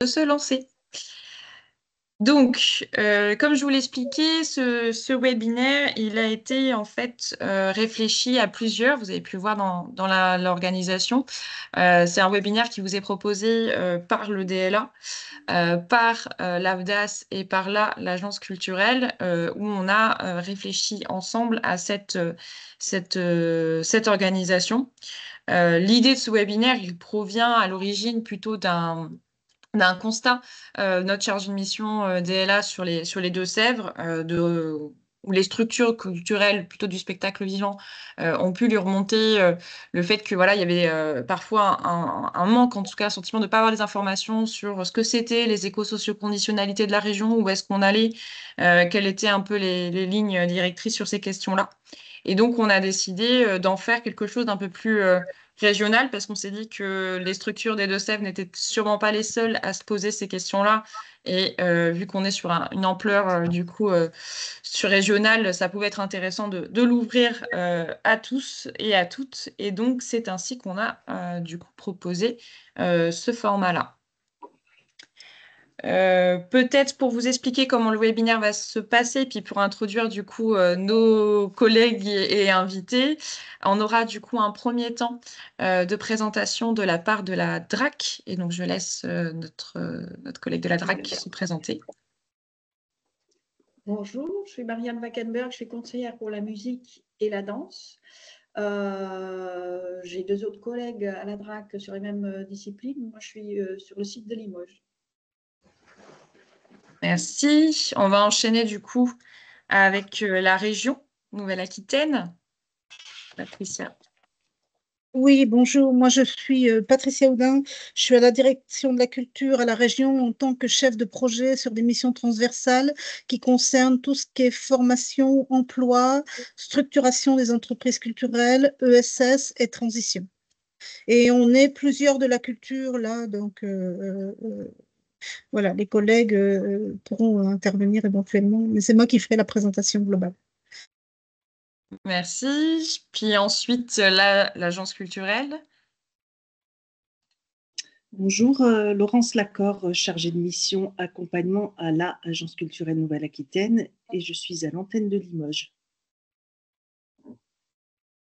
se lancer. Donc, comme je vous l'expliquais, ce webinaire, il a été en fait réfléchi à plusieurs. Vous avez pu le voir dans l'organisation. C'est un webinaire qui vous est proposé par le DLA, par l'AFDAS et par l'agence culturelle, où on a réfléchi ensemble à cette organisation. L'idée de ce webinaire, il provient à l'origine plutôt d'un constat. Notre chargé de mission DLA sur les Deux-Sèvres, où les structures culturelles, plutôt du spectacle vivant, ont pu lui remonter le fait que voilà, il y avait parfois un manque, en tout cas, un sentiment de ne pas avoir les informations sur ce que c'était les éco-socio-conditionnalités de la région, où est-ce qu'on allait, quelles étaient un peu les lignes directrices sur ces questions-là. Et donc, on a décidé d'en faire quelque chose d'un peu plus régional, parce qu'on s'est dit que les structures des Deux-Sèvres n'étaient sûrement pas les seules à se poser ces questions-là. Et vu qu'on est sur une ampleur du coup sur régionale, ça pouvait être intéressant de l'ouvrir à tous et à toutes. Et donc, c'est ainsi qu'on a du coup proposé ce format-là. Peut-être pour vous expliquer comment le webinaire va se passer, puis pour introduire du coup nos collègues et invités, on aura du coup un premier temps de présentation de la part de la DRAC, et donc je laisse notre collègue de la DRAC se présenter. Bonjour, je suis Marianne Wackenberg, je suis conseillère pour la musique et la danse. J'ai deux autres collègues à la DRAC sur les mêmes disciplines. Moi, je suis sur le site de Limoges. Merci. On va enchaîner du coup avec la région Nouvelle-Aquitaine. Patricia. Oui, bonjour. Moi, je suis Patricia Houdin. Je suis à la direction de la culture à la région en tant que chef de projet sur des missions transversales qui concernent tout ce qui est formation, emploi, structuration des entreprises culturelles, ESS et transition. Et on est plusieurs de la culture là, donc voilà, les collègues pourront intervenir éventuellement, mais c'est moi qui ferai la présentation globale. Merci. Puis ensuite, l'agence culturelle. Bonjour, Laurence Lacor, chargée de mission accompagnement à la Agence culturelle Nouvelle-Aquitaine, et je suis à l'antenne de Limoges.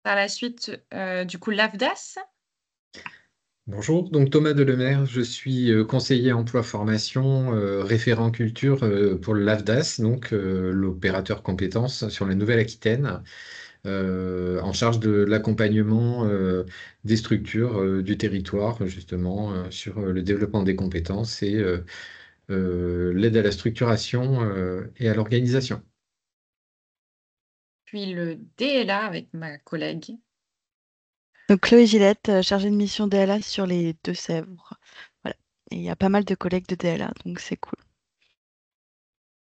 Par la suite, du coup, l'AFDAS. Bonjour, donc Thomas Delemaire, je suis conseiller emploi-formation, référent culture pour le LAFDAS, donc l'opérateur compétences sur la Nouvelle-Aquitaine, en charge de l'accompagnement des structures du territoire, justement, sur le développement des compétences et l'aide à la structuration et à l'organisation. Puis le DLA avec ma collègue. Donc Chloé Gillette, chargée de mission DLA sur les Deux-Sèvres. Voilà. Et il y a pas mal de collègues de DLA, donc c'est cool.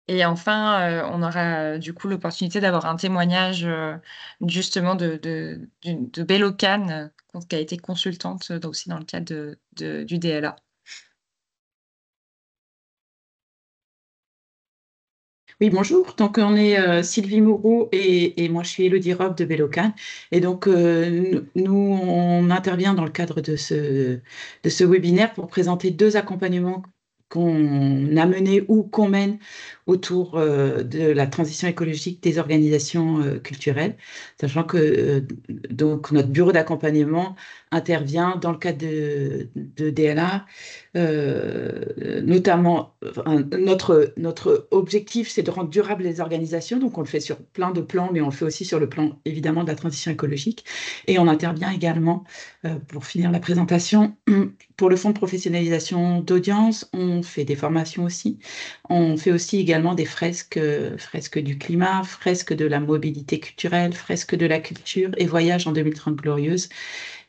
Et enfin, on aura du coup l'opportunité d'avoir un témoignage justement de Bélocane, qui a été consultante aussi dans le cadre du DLA. Oui, bonjour. Donc, on est Sylvie Moreau et moi, je suis Élodie Robe de Bélocane. Et donc, nous, on intervient dans le cadre de ce webinaire pour présenter deux accompagnements qu'on a menés ou qu'on mène autour de la transition écologique des organisations culturelles, sachant que donc, notre bureau d'accompagnement intervient dans le cadre de DLA. Notamment, notre objectif, c'est de rendre durables les organisations. Donc, on le fait sur plein de plans, mais on le fait aussi sur le plan, évidemment, de la transition écologique. Et on intervient également, pour finir la présentation, pour le fonds de professionnalisation d'audience. On fait des formations aussi. On fait aussi également des fresques du climat, fresques de la mobilité culturelle, fresques de la culture et voyages en 2030 glorieuse.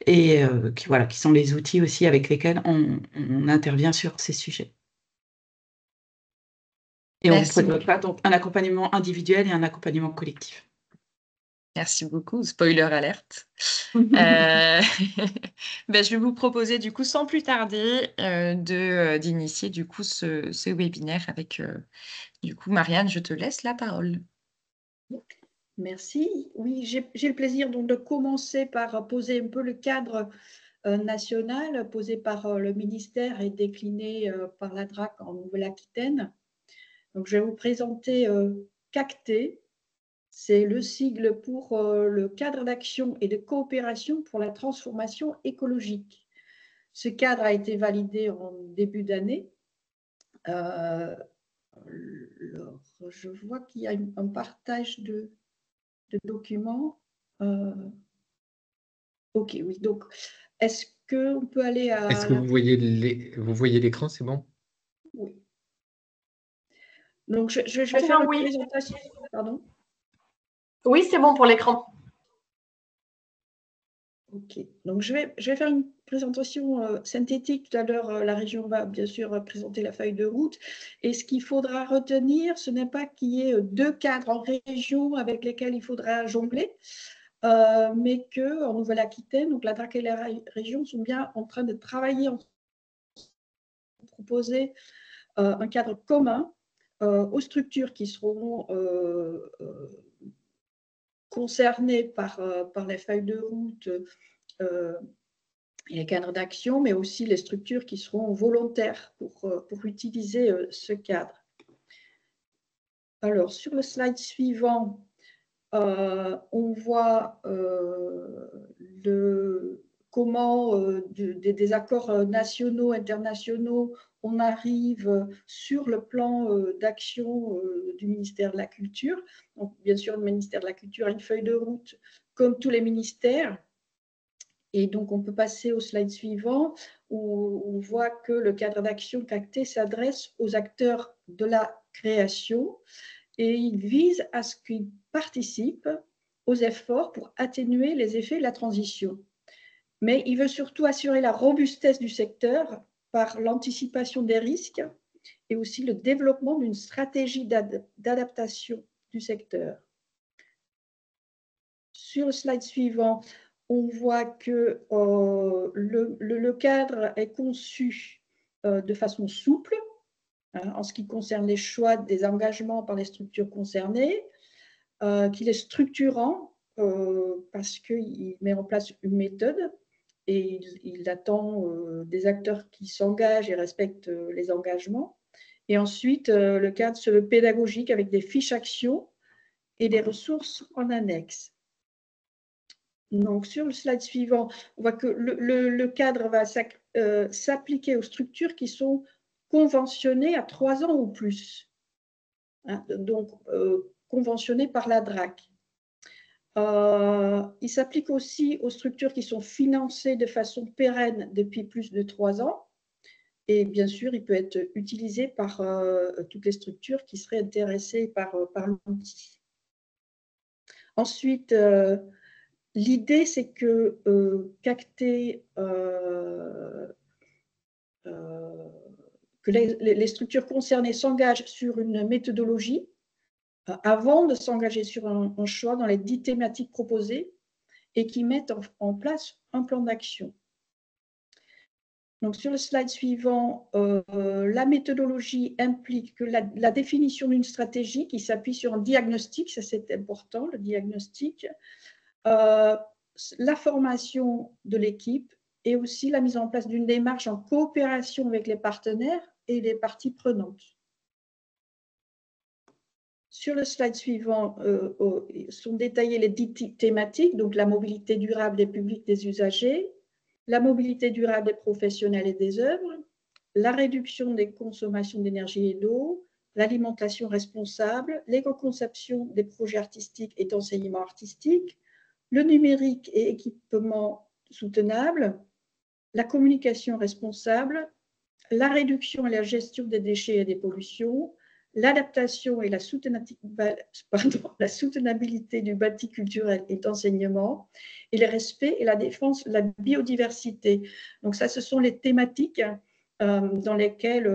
Et qui sont les outils aussi avec lesquels on intervient sur ces sujets. Et Merci. On propose donc un accompagnement individuel et un accompagnement collectif. Merci beaucoup, spoiler alerte. Je vais vous proposer du coup sans plus tarder d'initier du coup ce webinaire avec du coup Marianne, je te laisse la parole. Merci. Oui, j'ai le plaisir donc de commencer par poser un peu le cadre national posé par le ministère et décliné par la DRAC en Nouvelle-Aquitaine. Donc, je vais vous présenter CACT. C'est le sigle pour le cadre d'action et de coopération pour la transformation écologique. Ce cadre a été validé en début d'année. Je vois qu'il y a un partage de documents. Ok, oui. Donc, est-ce qu'on peut aller à... Est-ce que vous voyez l'écran, c'est bon? Oui. Donc, je vais Très faire bien, une oui. présentation. Pardon. Oui, c'est bon pour l'écran. Ok, donc je vais faire une présentation synthétique. Tout à l'heure, la région va bien sûr présenter la feuille de route. Et ce qu'il faudra retenir, ce n'est pas qu'il y ait deux cadres en région avec lesquels il faudra jongler, mais qu'en Nouvelle-Aquitaine, donc la DRAC et la région sont bien en train de travailler, pour proposer un cadre commun aux structures qui seront concernées par les feuilles de route et les cadres d'action, mais aussi les structures qui seront volontaires pour utiliser ce cadre. Alors, sur le slide suivant, on voit comment des accords nationaux, internationaux, on arrive sur le plan d'action du ministère de la Culture. Donc, bien sûr, le ministère de la Culture a une feuille de route, comme tous les ministères. Et donc, on peut passer au slide suivant, où on voit que le cadre d'action CACT s'adresse aux acteurs de la création et il vise à ce qu'ils participent aux efforts pour atténuer les effets de la transition. Mais il veut surtout assurer la robustesse du secteur par l'anticipation des risques et aussi le développement d'une stratégie d'adaptation du secteur. Sur le slide suivant, on voit que le cadre est conçu de façon souple en ce qui concerne les choix des engagements par les structures concernées, qu'il est structurant parce qu'il met en place une méthode et il attend des acteurs qui s'engagent et respectent les engagements. Et ensuite, le cadre se veut pédagogique avec des fiches actions et des ressources en annexe. Donc, sur le slide suivant, on voit que le cadre va s'appliquer aux structures qui sont conventionnées à 3 ans ou plus. Hein, donc, conventionnées par la DRAC. Il s'applique aussi aux structures qui sont financées de façon pérenne depuis plus de 3 ans. Et bien sûr, il peut être utilisé par toutes les structures qui seraient intéressées par l'outil. Ensuite, l'idée, c'est que CACT, que les structures concernées s'engagent sur une méthodologie avant de s'engager sur un choix dans les 10 thématiques proposées et qui mettent en place un plan d'action. Donc, sur le slide suivant, la méthodologie implique que la définition d'une stratégie qui s'appuie sur un diagnostic, ça c'est important, le diagnostic, la formation de l'équipe et aussi la mise en place d'une démarche en coopération avec les partenaires et les parties prenantes. Sur le slide suivant, sont détaillées les 10 thématiques, donc la mobilité durable des publics, des usagers, la mobilité durable des professionnels et des œuvres, la réduction des consommations d'énergie et d'eau, l'alimentation responsable, l'éco-conception des projets artistiques et d'enseignement artistique, le numérique et équipement soutenable, la communication responsable, la réduction et la gestion des déchets et des pollutions, l'adaptation et la soutenabilité du bâti culturel et d'enseignement, et le respect et la défense de la biodiversité. Donc ça, ce sont les thématiques dans lesquelles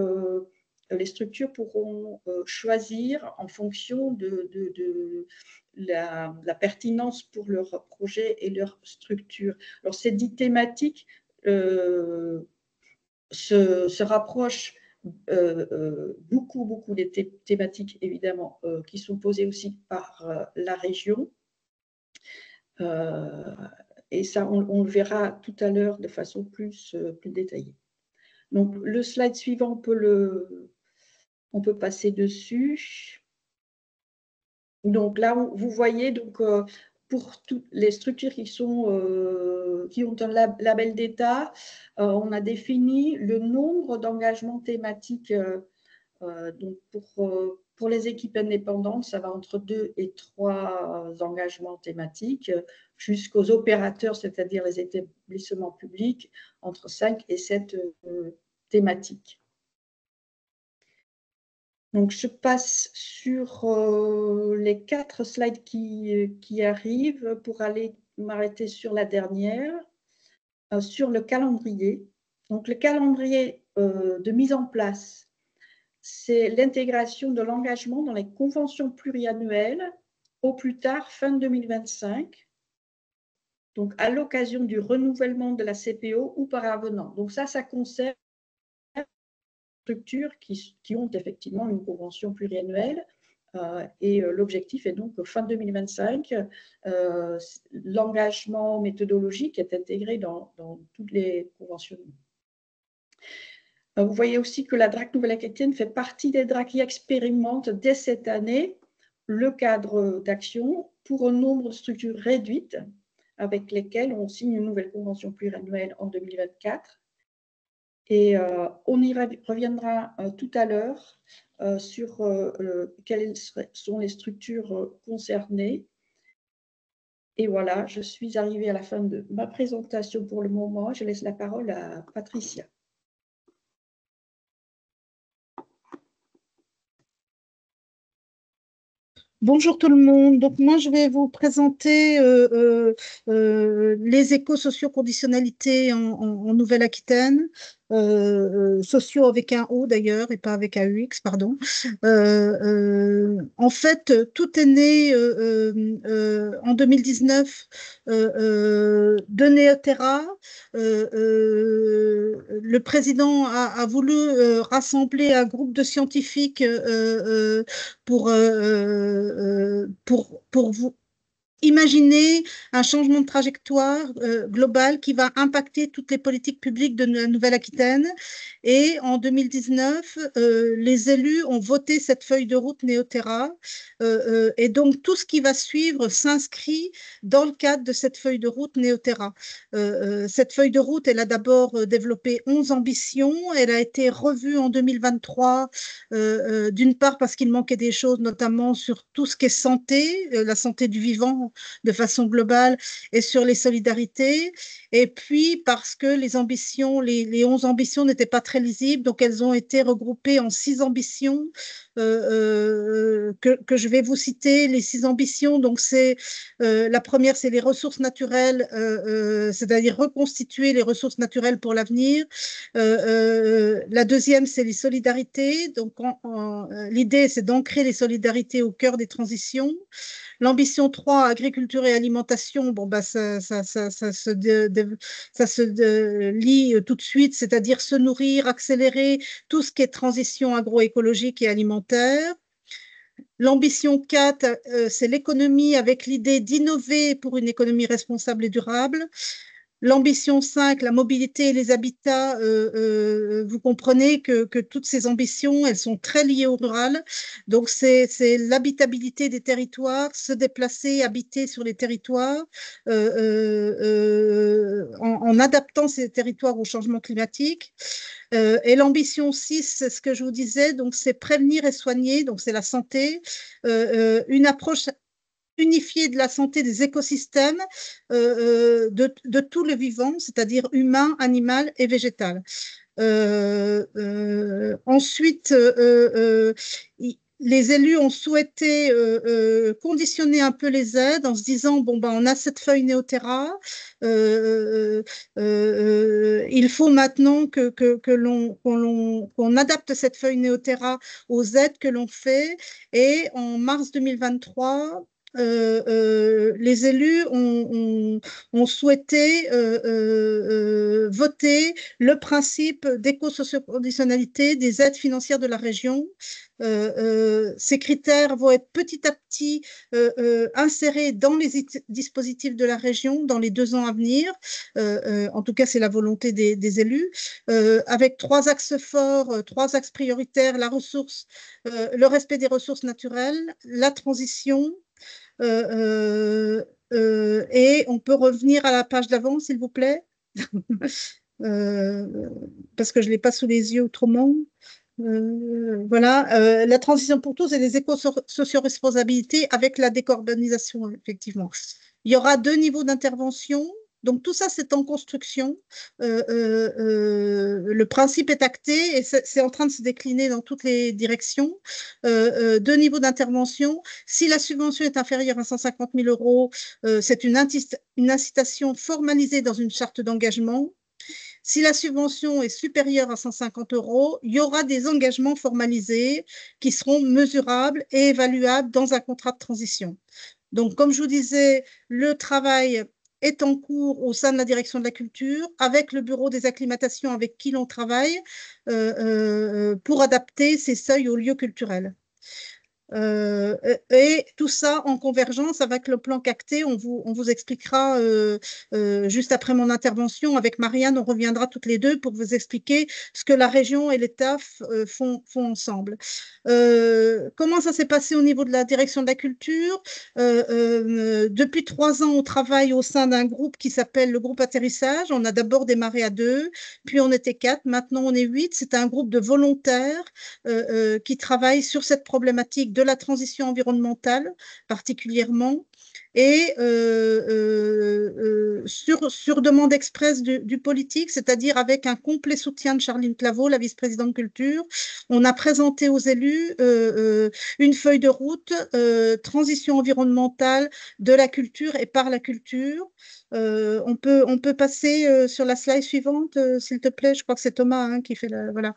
les structures pourront choisir en fonction de la pertinence pour leur projet et leur structure. Alors ces 10 thématiques se rapprochent beaucoup des thématiques, évidemment, qui sont posées aussi par la région. et ça, on le verra tout à l'heure de façon plus détaillée. Donc, le slide suivant, on peut passer dessus. Donc là, vous voyez, donc, pour toutes les structures qui ont un label d'État, on a défini le nombre d'engagements thématiques. Donc pour les équipes indépendantes, ça va entre 2 et 3 engagements thématiques, jusqu'aux opérateurs, c'est-à-dire les établissements publics, entre 5 et 7 thématiques. Donc, je passe sur les 4 slides qui arrivent pour aller m'arrêter sur la dernière, sur le calendrier. Donc, le calendrier de mise en place, c'est l'intégration de l'engagement dans les conventions pluriannuelles au plus tard fin 2025, donc à l'occasion du renouvellement de la CPO ou par avenant. Donc ça concerne structures qui ont effectivement une convention pluriannuelle et l'objectif est donc fin 2025, l'engagement méthodologique est intégré dans toutes les conventions. Vous voyez aussi que la DRAC Nouvelle-Aquitaine fait partie des DRAC qui expérimentent dès cette année le cadre d'action pour un nombre de structures réduites avec lesquelles on signe une nouvelle convention pluriannuelle en 2024. Et on y reviendra tout à l'heure sur quelles sont les structures concernées. Et voilà, je suis arrivée à la fin de ma présentation pour le moment. Je laisse la parole à Patricia. Bonjour tout le monde. Donc moi, je vais vous présenter les éco-socio-conditionnalités en Nouvelle-Aquitaine, sociaux avec un O d'ailleurs et pas avec un UX, pardon. En fait, tout est né en 2019 de Neoterra. Le président a voulu rassembler un groupe de scientifiques pour vous imaginer un changement de trajectoire global qui va impacter toutes les politiques publiques de la Nouvelle-Aquitaine. Et en 2019, les élus ont voté cette feuille de route Neoterra. Et donc, tout ce qui va suivre s'inscrit dans le cadre de cette feuille de route Neoterra. Cette feuille de route, elle a d'abord développé 11 ambitions. Elle a été revue en 2023, d'une part parce qu'il manquait des choses, notamment sur tout ce qui est santé, la santé du vivant, de façon globale et sur les solidarités, et puis parce que les ambitions, les 11 ambitions n'étaient pas très lisibles, donc elles ont été regroupées en 6 ambitions que je vais vous citer. Les 6 ambitions, donc c'est la première, c'est les ressources naturelles, c'est-à-dire reconstituer les ressources naturelles pour l'avenir. La deuxième, c'est les solidarités, donc l'idée, c'est d'ancrer les solidarités au cœur des transitions. L'ambition 3, agriculture et alimentation, bon, bah, ça se lie tout de suite, c'est-à-dire se nourrir, accélérer tout ce qui est transition agroécologique et alimentaire. L'ambition 4, c'est l'économie avec l'idée d'innover pour une économie responsable et durable. L'ambition 5, la mobilité et les habitats, vous comprenez que toutes ces ambitions, elles sont très liées au rural. Donc, c'est l'habitabilité des territoires, se déplacer, habiter sur les territoires, en adaptant ces territoires au changement climatique. Et l'ambition 6, c'est ce que je vous disais, donc c'est prévenir et soigner, donc c'est la santé, une approche unifiée de la santé des écosystèmes, de tout le vivant, c'est-à-dire humain, animal et végétal. Ensuite, les élus ont souhaité conditionner un peu les aides en se disant, bon, ben, on a cette feuille Neoterra, il faut maintenant qu'on adapte cette feuille Neoterra aux aides que l'on fait. Et en mars 2023, les élus ont souhaité voter le principe d'éco-socio-conditionnalité des aides financières de la région. Ces critères vont être petit à petit insérés dans les dispositifs de la région dans les 2 ans à venir. En tout cas, c'est la volonté des élus, avec 3 axes forts, 3 axes prioritaires, la ressource, le respect des ressources naturelles, la transition. Et on peut revenir à la page d'avant, s'il vous plaît, parce que je ne l'ai pas sous les yeux autrement. Voilà, la transition pour tous et les éco-socio-responsabilités avec la décarbonisation, effectivement. Il y aura 2 niveaux d'intervention. Donc, tout ça, c'est en construction. Le principe est acté et c'est en train de se décliner dans toutes les directions. 2 niveaux d'intervention. Si la subvention est inférieure à 150 000 €, c'est une incitation formalisée dans une charte d'engagement. Si la subvention est supérieure à 150 €, il y aura des engagements formalisés qui seront mesurables et évaluables dans un contrat de transition. Donc, comme je vous disais, le travail est en cours au sein de la direction de la culture, avec le bureau des acclimatations avec qui l'on travaille, pour adapter ces seuils aux lieux culturels. Et tout ça en convergence avec le plan CACT. On vous expliquera juste après mon intervention. Avec Marianne, on reviendra toutes les deux pour vous expliquer ce que la région et l'État font ensemble. Comment ça s'est passé au niveau de la direction de la culture? Depuis 3 ans, on travaille au sein d'un groupe qui s'appelle le groupe Atterrissage. On a d'abord démarré à 2, puis on était 4, maintenant on est 8. C'est un groupe de volontaires qui travaillent sur cette problématique de la transition environnementale particulièrement, et sur demande expresse du politique, c'est-à-dire avec un complet soutien de Charline Claveau, la vice-présidente culture, on a présenté aux élus une feuille de route, transition environnementale de la culture et par la culture. On peut passer sur la slide suivante, s'il te plaît. Je crois que c'est Thomas qui fait la… Voilà.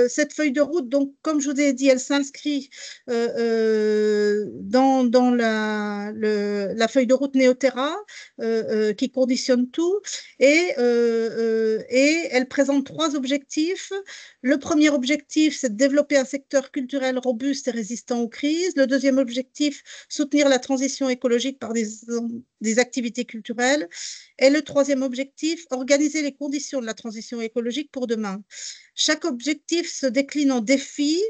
Cette feuille de route, donc, comme je vous ai dit, elle s'inscrit dans la feuille de route Néoterra qui conditionne tout, et elle présente 3 objectifs. Le premier objectif, c'est de développer un secteur culturel robuste et résistant aux crises. Le deuxième objectif, soutenir la transition écologique par des activités culturelles. Et le troisième objectif, organiser les conditions de la transition écologique pour demain. Chaque objectif se décline en défis,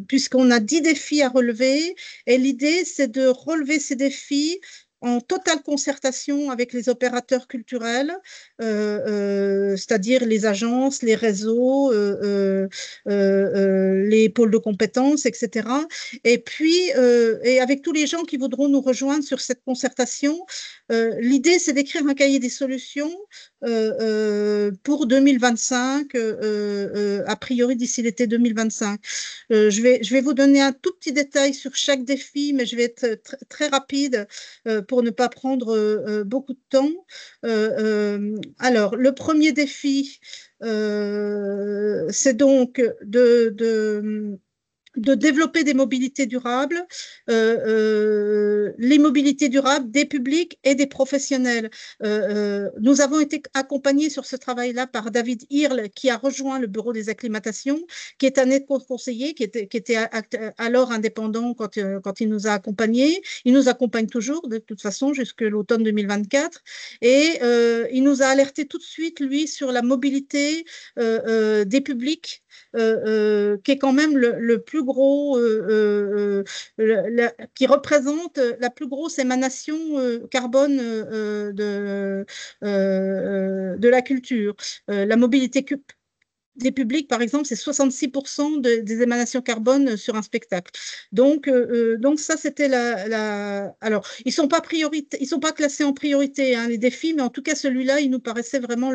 puisqu'on a 10 défis à relever. Et l'idée, c'est de relever ces défis en totale concertation avec les opérateurs culturels, c'est-à-dire les agences, les réseaux, les pôles de compétences, etc. Et puis, et avec tous les gens qui voudront nous rejoindre sur cette concertation, l'idée, c'est d'écrire un cahier des solutions pour 2025, a priori d'ici l'été 2025. Je vais vous donner un tout petit détail sur chaque défi, mais je vais être très rapide pour ne pas prendre beaucoup de temps. Alors, le premier défi, c'est donc de développer des mobilités durables, les mobilités durables des publics et des professionnels. Nous avons été accompagnés sur ce travail-là par David Hirle, qui a rejoint le bureau des acclimatations, qui est un aide-conseiller, qui était alors indépendant quand il nous a accompagnés. Il nous accompagne toujours, de toute façon, jusque l'automne 2024. Et il nous a alerté tout de suite, lui, sur la mobilité des publics, qui est quand même le plus gros, qui représente la plus grosse émanation carbone de la culture. La mobilité des publics, par exemple, c'est 66% des émanations carbone sur un spectacle. Donc ça, c'était Alors, ils sont pas classés en priorité, les défis, mais en tout cas, celui-là, il nous paraissait vraiment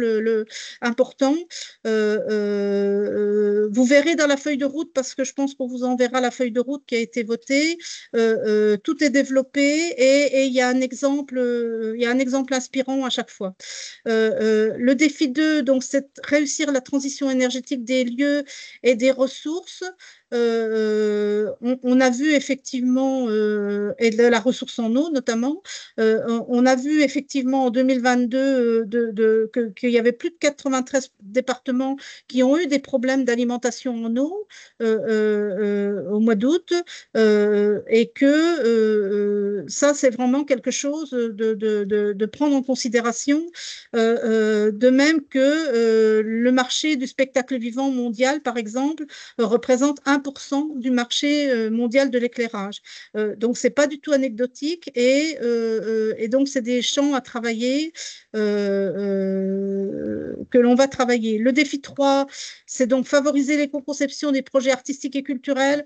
important. Vous verrez dans la feuille de route, parce que je pense qu'on vous enverra la feuille de route qui a été votée. Tout est développé et il y a un exemple inspirant à chaque fois. Le défi 2, donc, c'est réussir la transition énergétique des lieux et des ressources. on a vu effectivement, et de la ressource en eau notamment, on a vu effectivement en 2022 qu'il y avait plus de 93 départements qui ont eu des problèmes d'alimentation en eau au mois d'août, et que ça, c'est vraiment quelque chose de prendre en considération, de même que le marché du spectacle vivant mondial, par exemple, représente 1% du marché mondial de l'éclairage. Donc, ce n'est pas du tout anecdotique et donc, c'est des champs à travailler, que l'on va travailler. Le défi 3, c'est donc favoriser l'éco-conception des projets artistiques et culturels.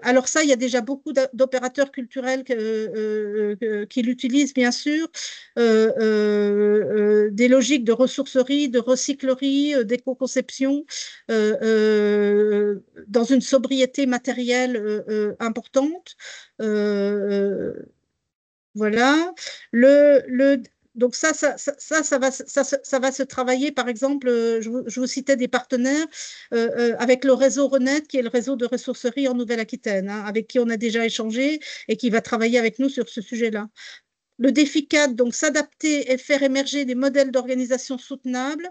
Alors ça, il y a déjà beaucoup d'opérateurs culturels qui l'utilisent, bien sûr. Des logiques de ressourcerie, de recyclerie, d'éco-conception, dans une sobriété matérielle importante. Voilà. Donc ça va se travailler. Par exemple, je vous citais des partenaires avec le réseau RENET, qui est le réseau de ressourcerie en Nouvelle-Aquitaine, hein, avec qui on a déjà échangé et qui va travailler avec nous sur ce sujet-là. Le défi 4, donc s'adapter et faire émerger des modèles d'organisation soutenables.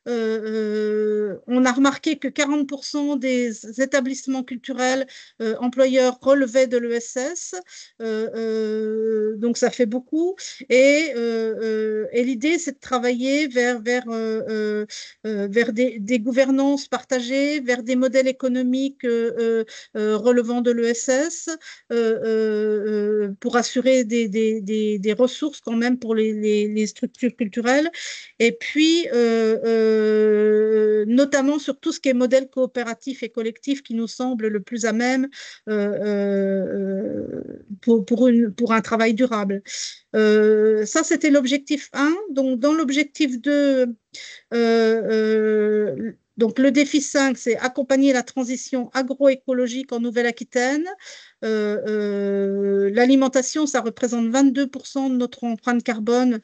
On a remarqué que 40% des établissements culturels employeurs relevaient de l'ESS, donc ça fait beaucoup. Et l'idée, c'est de travailler vers des gouvernances partagées, vers des modèles économiques relevant de l'ESS, pour assurer des ressources quand même pour les structures culturelles. Et puis, notamment sur tout ce qui est modèle coopératif et collectif qui nous semble le plus à même pour un travail durable. Ça, c'était l'objectif 1. Donc, dans l'objectif 2, donc le défi 5, c'est accompagner la transition agroécologique en Nouvelle-Aquitaine. L'alimentation, ça représente 22% de notre empreinte carbone.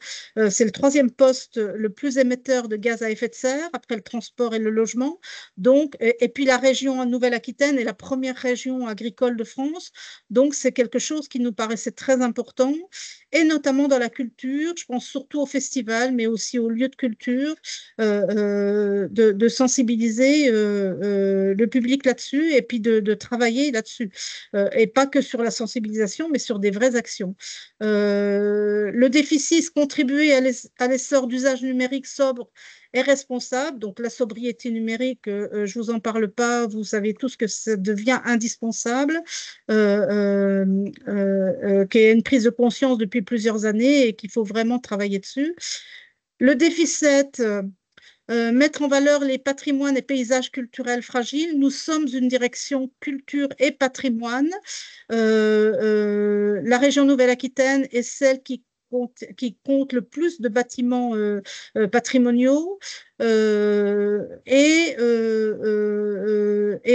C'est le 3e poste le plus émetteur de gaz à effet de serre, après le transport et le logement. Donc, et puis la région en Nouvelle-Aquitaine est la première région agricole de France. Donc, c'est quelque chose qui nous paraissait très important, et notamment dans la culture. Je pense surtout aux festivals, mais aussi aux lieux de culture, de sensibiliser le public là-dessus, et puis de travailler là-dessus. Et pas que sur la sensibilisation, mais sur des vraies actions. Le défi 6, contribuer à l'essor d'usages numériques sobres et responsables. Donc la sobriété numérique, je ne vous en parle pas, vous savez tous que ça devient indispensable, qu'il y a une prise de conscience depuis plusieurs années et qu'il faut vraiment travailler dessus. Le défi 7, mettre en valeur les patrimoines et paysages culturels fragiles. Nous sommes une direction culture et patrimoine. La région Nouvelle-Aquitaine est celle qui compte le plus de bâtiments patrimoniaux. Et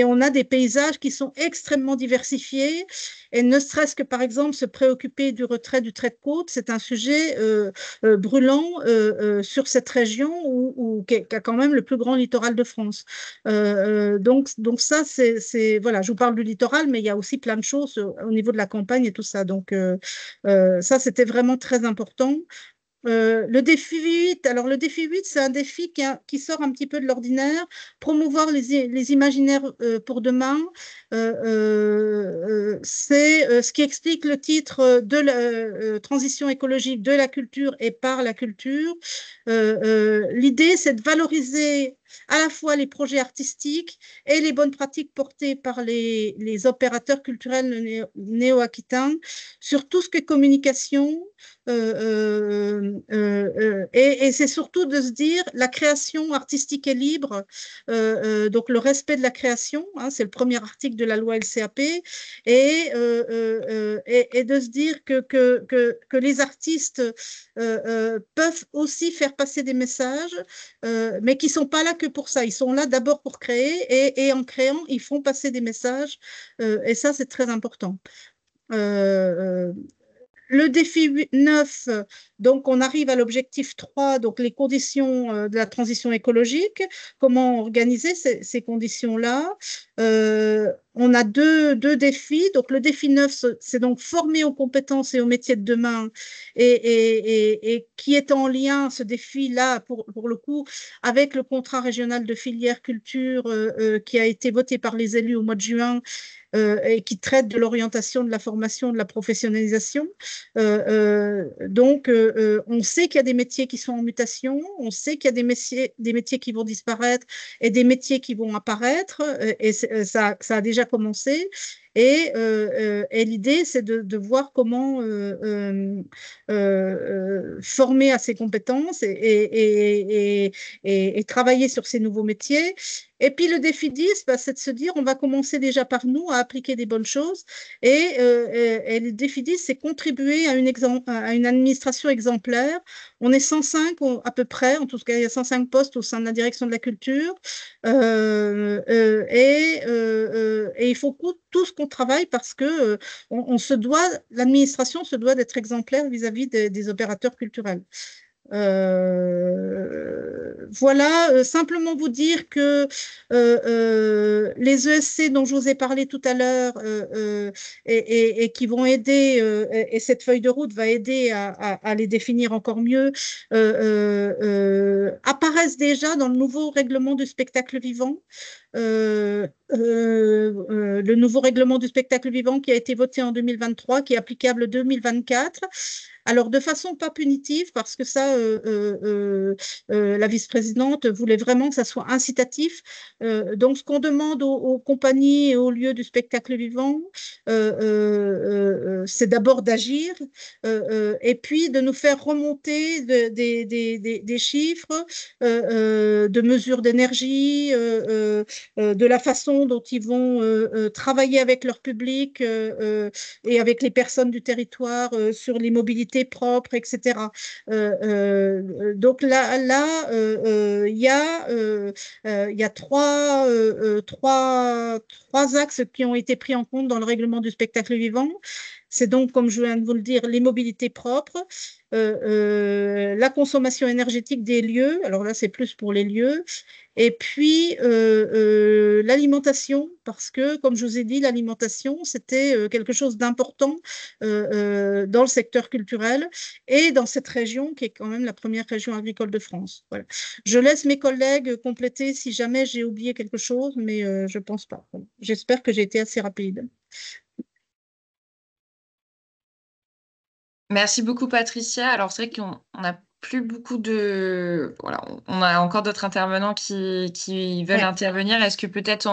on a des paysages qui sont extrêmement diversifiés, et ne serait-ce que par exemple se préoccuper du retrait du trait de côte, c'est un sujet brûlant sur cette région qui a quand même le plus grand littoral de France. Donc ça, voilà, je vous parle du littoral, mais il y a aussi plein de choses au niveau de la campagne et tout ça. Donc ça, c'était vraiment très important. Le défi 8, alors le défi 8, c'est un défi qui sort un petit peu de l'ordinaire, promouvoir les imaginaires pour demain. C'est ce qui explique le titre de la transition écologique de la culture et par la culture. L'idée, c'est de valoriser à la fois les projets artistiques et les bonnes pratiques portées par les opérateurs culturels néo-aquitains sur tout ce qui est communication. Et c'est surtout de se dire la création artistique et libre, donc le respect de la création, hein, c'est le premier article de la loi LCAP, et de se dire que les artistes peuvent aussi faire passer des messages, mais qui ne sont pas là que pour ça. Ils sont là d'abord pour créer, et en créant, ils font passer des messages, et ça, c'est très important. Le défi 9, Donc, on arrive à l'objectif 3, donc les conditions de la transition écologique. Comment organiser ces conditions-là? On a deux défis. Donc, le défi 9, c'est donc former aux compétences et aux métiers de demain et qui est en lien, ce défi-là, pour le coup, avec le contrat régional de filière culture qui a été voté par les élus au mois de juin et qui traite de l'orientation, de la formation, de la professionnalisation. Donc, on sait qu'il y a des métiers qui sont en mutation, on sait qu'il y a des métiers qui vont disparaître et des métiers qui vont apparaître, et ça a déjà commencé. Et l'idée, c'est de voir comment former à ces compétences et travailler sur ces nouveaux métiers. Et puis le défi 10, c'est de se dire, on va commencer déjà par nous à appliquer des bonnes choses. Et le défi 10, c'est contribuer à une administration exemplaire. On est 105 à peu près, en tout cas, il y a 105 postes au sein de la direction de la culture. Et il faut tous qu'on travaille parce que l'administration se doit d'être exemplaire vis-à-vis des opérateurs culturels. Voilà, simplement vous dire que les ESC dont je vous ai parlé tout à l'heure et qui vont aider, et cette feuille de route va aider à les définir encore mieux, apparaissent déjà dans le nouveau règlement du spectacle vivant. Le nouveau règlement du spectacle vivant qui a été voté en 2023, qui est applicable 2024. Alors, de façon pas punitive, parce que ça, la vice-présidente voulait vraiment que ça soit incitatif. Donc, ce qu'on demande aux compagnies et aux lieux du spectacle vivant, c'est d'abord d'agir et puis de nous faire remonter des chiffres, de mesures d'énergie, de la façon dont ils vont travailler avec leur public et avec les personnes du territoire sur les mobilités propres, etc. Donc là, il y a trois axes qui ont été pris en compte dans le règlement du spectacle vivant. C'est donc, comme je viens de vous le dire, les mobilités propres, la consommation énergétique des lieux, alors là c'est plus pour les lieux, et puis l'alimentation, parce que comme je vous ai dit, l'alimentation c'était quelque chose d'important dans le secteur culturel et dans cette région qui est quand même la première région agricole de France. Voilà. Je laisse mes collègues compléter si jamais j'ai oublié quelque chose, mais je ne pense pas. Voilà. J'espère que j'ai été assez rapide. Merci beaucoup, Patricia. Alors, c'est vrai qu'on n'a plus beaucoup de... Voilà, on a encore d'autres intervenants qui veulent intervenir. Est-ce que peut-être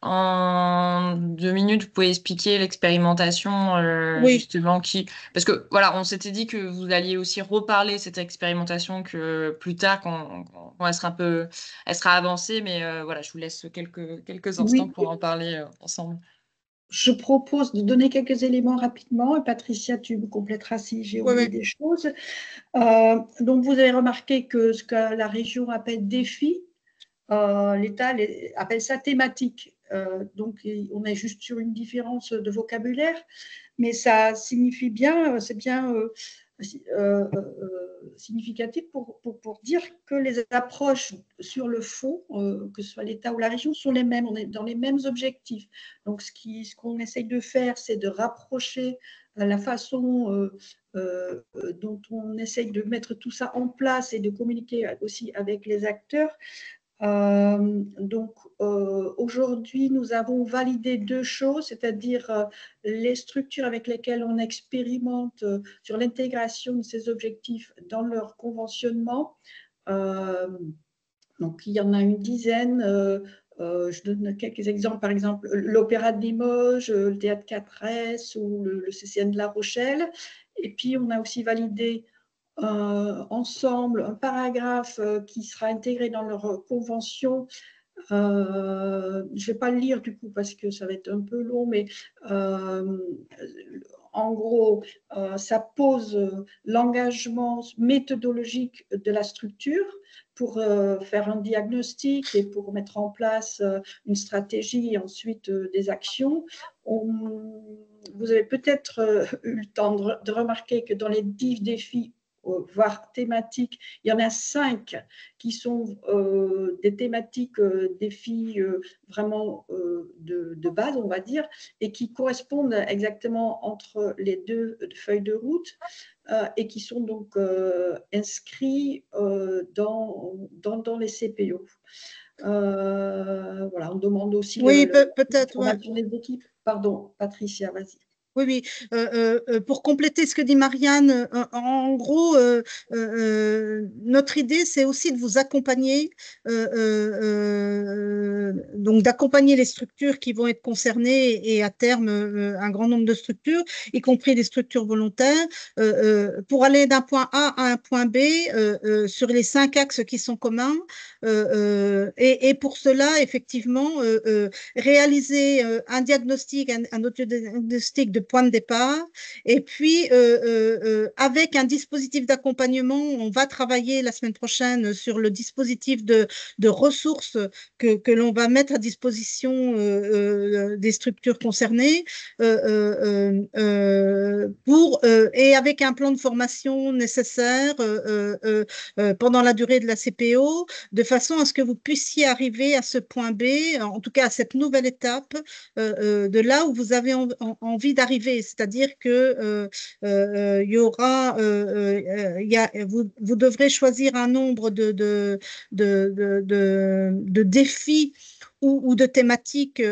en 2 minutes, vous pouvez expliquer l'expérimentation justement qui... Parce que, voilà, on s'était dit que vous alliez aussi reparler cette expérimentation que plus tard, quand elle sera elle sera avancée. Mais voilà, je vous laisse quelques instants pour en parler ensemble. Je propose de donner quelques éléments rapidement. Et Patricia, tu me compléteras si j'ai oublié des choses. Donc, vous avez remarqué que ce que la région appelle défi, l'État appelle ça thématique. Donc, on est juste sur une différence de vocabulaire, mais ça signifie bien, c'est bien significatif pour dire que les approches sur le fond, que ce soit l'État ou la région, sont les mêmes. On est dans les mêmes objectifs. Donc, ce qu'on essaye de faire, c'est de rapprocher la façon dont on essaye de mettre tout ça en place et de communiquer aussi avec les acteurs. Donc, aujourd'hui, nous avons validé 2 choses, c'est-à-dire les structures avec lesquelles on expérimente sur l'intégration de ces objectifs dans leur conventionnement. Donc, il y en a une dizaine. Je donne quelques exemples, par exemple l'Opéra de Limoges, le Théâtre 4S ou le CCN de La Rochelle. Et puis, on a aussi validé ensemble un paragraphe qui sera intégré dans leur convention. Je ne vais pas le lire du coup parce que ça va être un peu long, mais en gros, ça pose l'engagement méthodologique de la structure pour faire un diagnostic et pour mettre en place une stratégie et ensuite des actions. Vous avez peut-être eu le temps de remarquer que dans les 10 défis voire thématiques. Il y en a 5 qui sont des thématiques, défis vraiment de base, on va dire, et qui correspondent exactement entre les 2 feuilles de route et qui sont donc inscrits dans les CPO. Voilà, on demande aussi Oui, peut-être. la formation des équipes. Pardon, Patricia, vas-y. Oui, oui. Pour compléter ce que dit Marianne, en gros, notre idée, c'est aussi de vous accompagner, donc d'accompagner les structures qui vont être concernées et à terme, un grand nombre de structures, y compris des structures volontaires, pour aller d'un point A à un point B sur les 5 axes qui sont communs. Et pour cela, effectivement, réaliser un diagnostic, un autodiagnostic de point de départ. Et puis, avec un dispositif d'accompagnement, on va travailler la semaine prochaine sur le dispositif de ressources que l'on va mettre à disposition des structures concernées et avec un plan de formation nécessaire pendant la durée de la CPO, de façon à ce que vous puissiez arriver à ce point B, en tout cas à cette nouvelle étape de là où vous avez envie d'arriver. C'est-à-dire que il y aura, vous devrez choisir un nombre de défis ou de thématiques,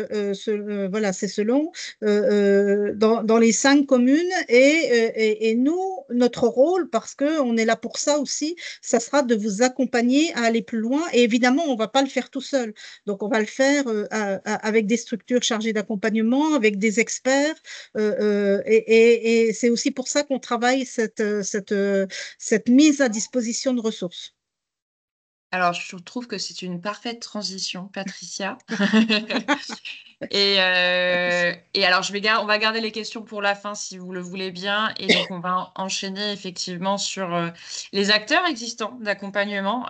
voilà, c'est selon, dans les 5 communes. Et nous, notre rôle, parce qu'on est là pour ça aussi, ça sera de vous accompagner à aller plus loin. Et évidemment, on ne va pas le faire tout seul. Donc, on va le faire avec des structures chargées d'accompagnement, avec des experts. Et c'est aussi pour ça qu'on travaille cette mise à disposition de ressources. Alors, je trouve que c'est une parfaite transition, Patricia. Et alors, on va garder les questions pour la fin, si vous le voulez bien. Et donc, on va enchaîner effectivement sur les acteurs existants d'accompagnement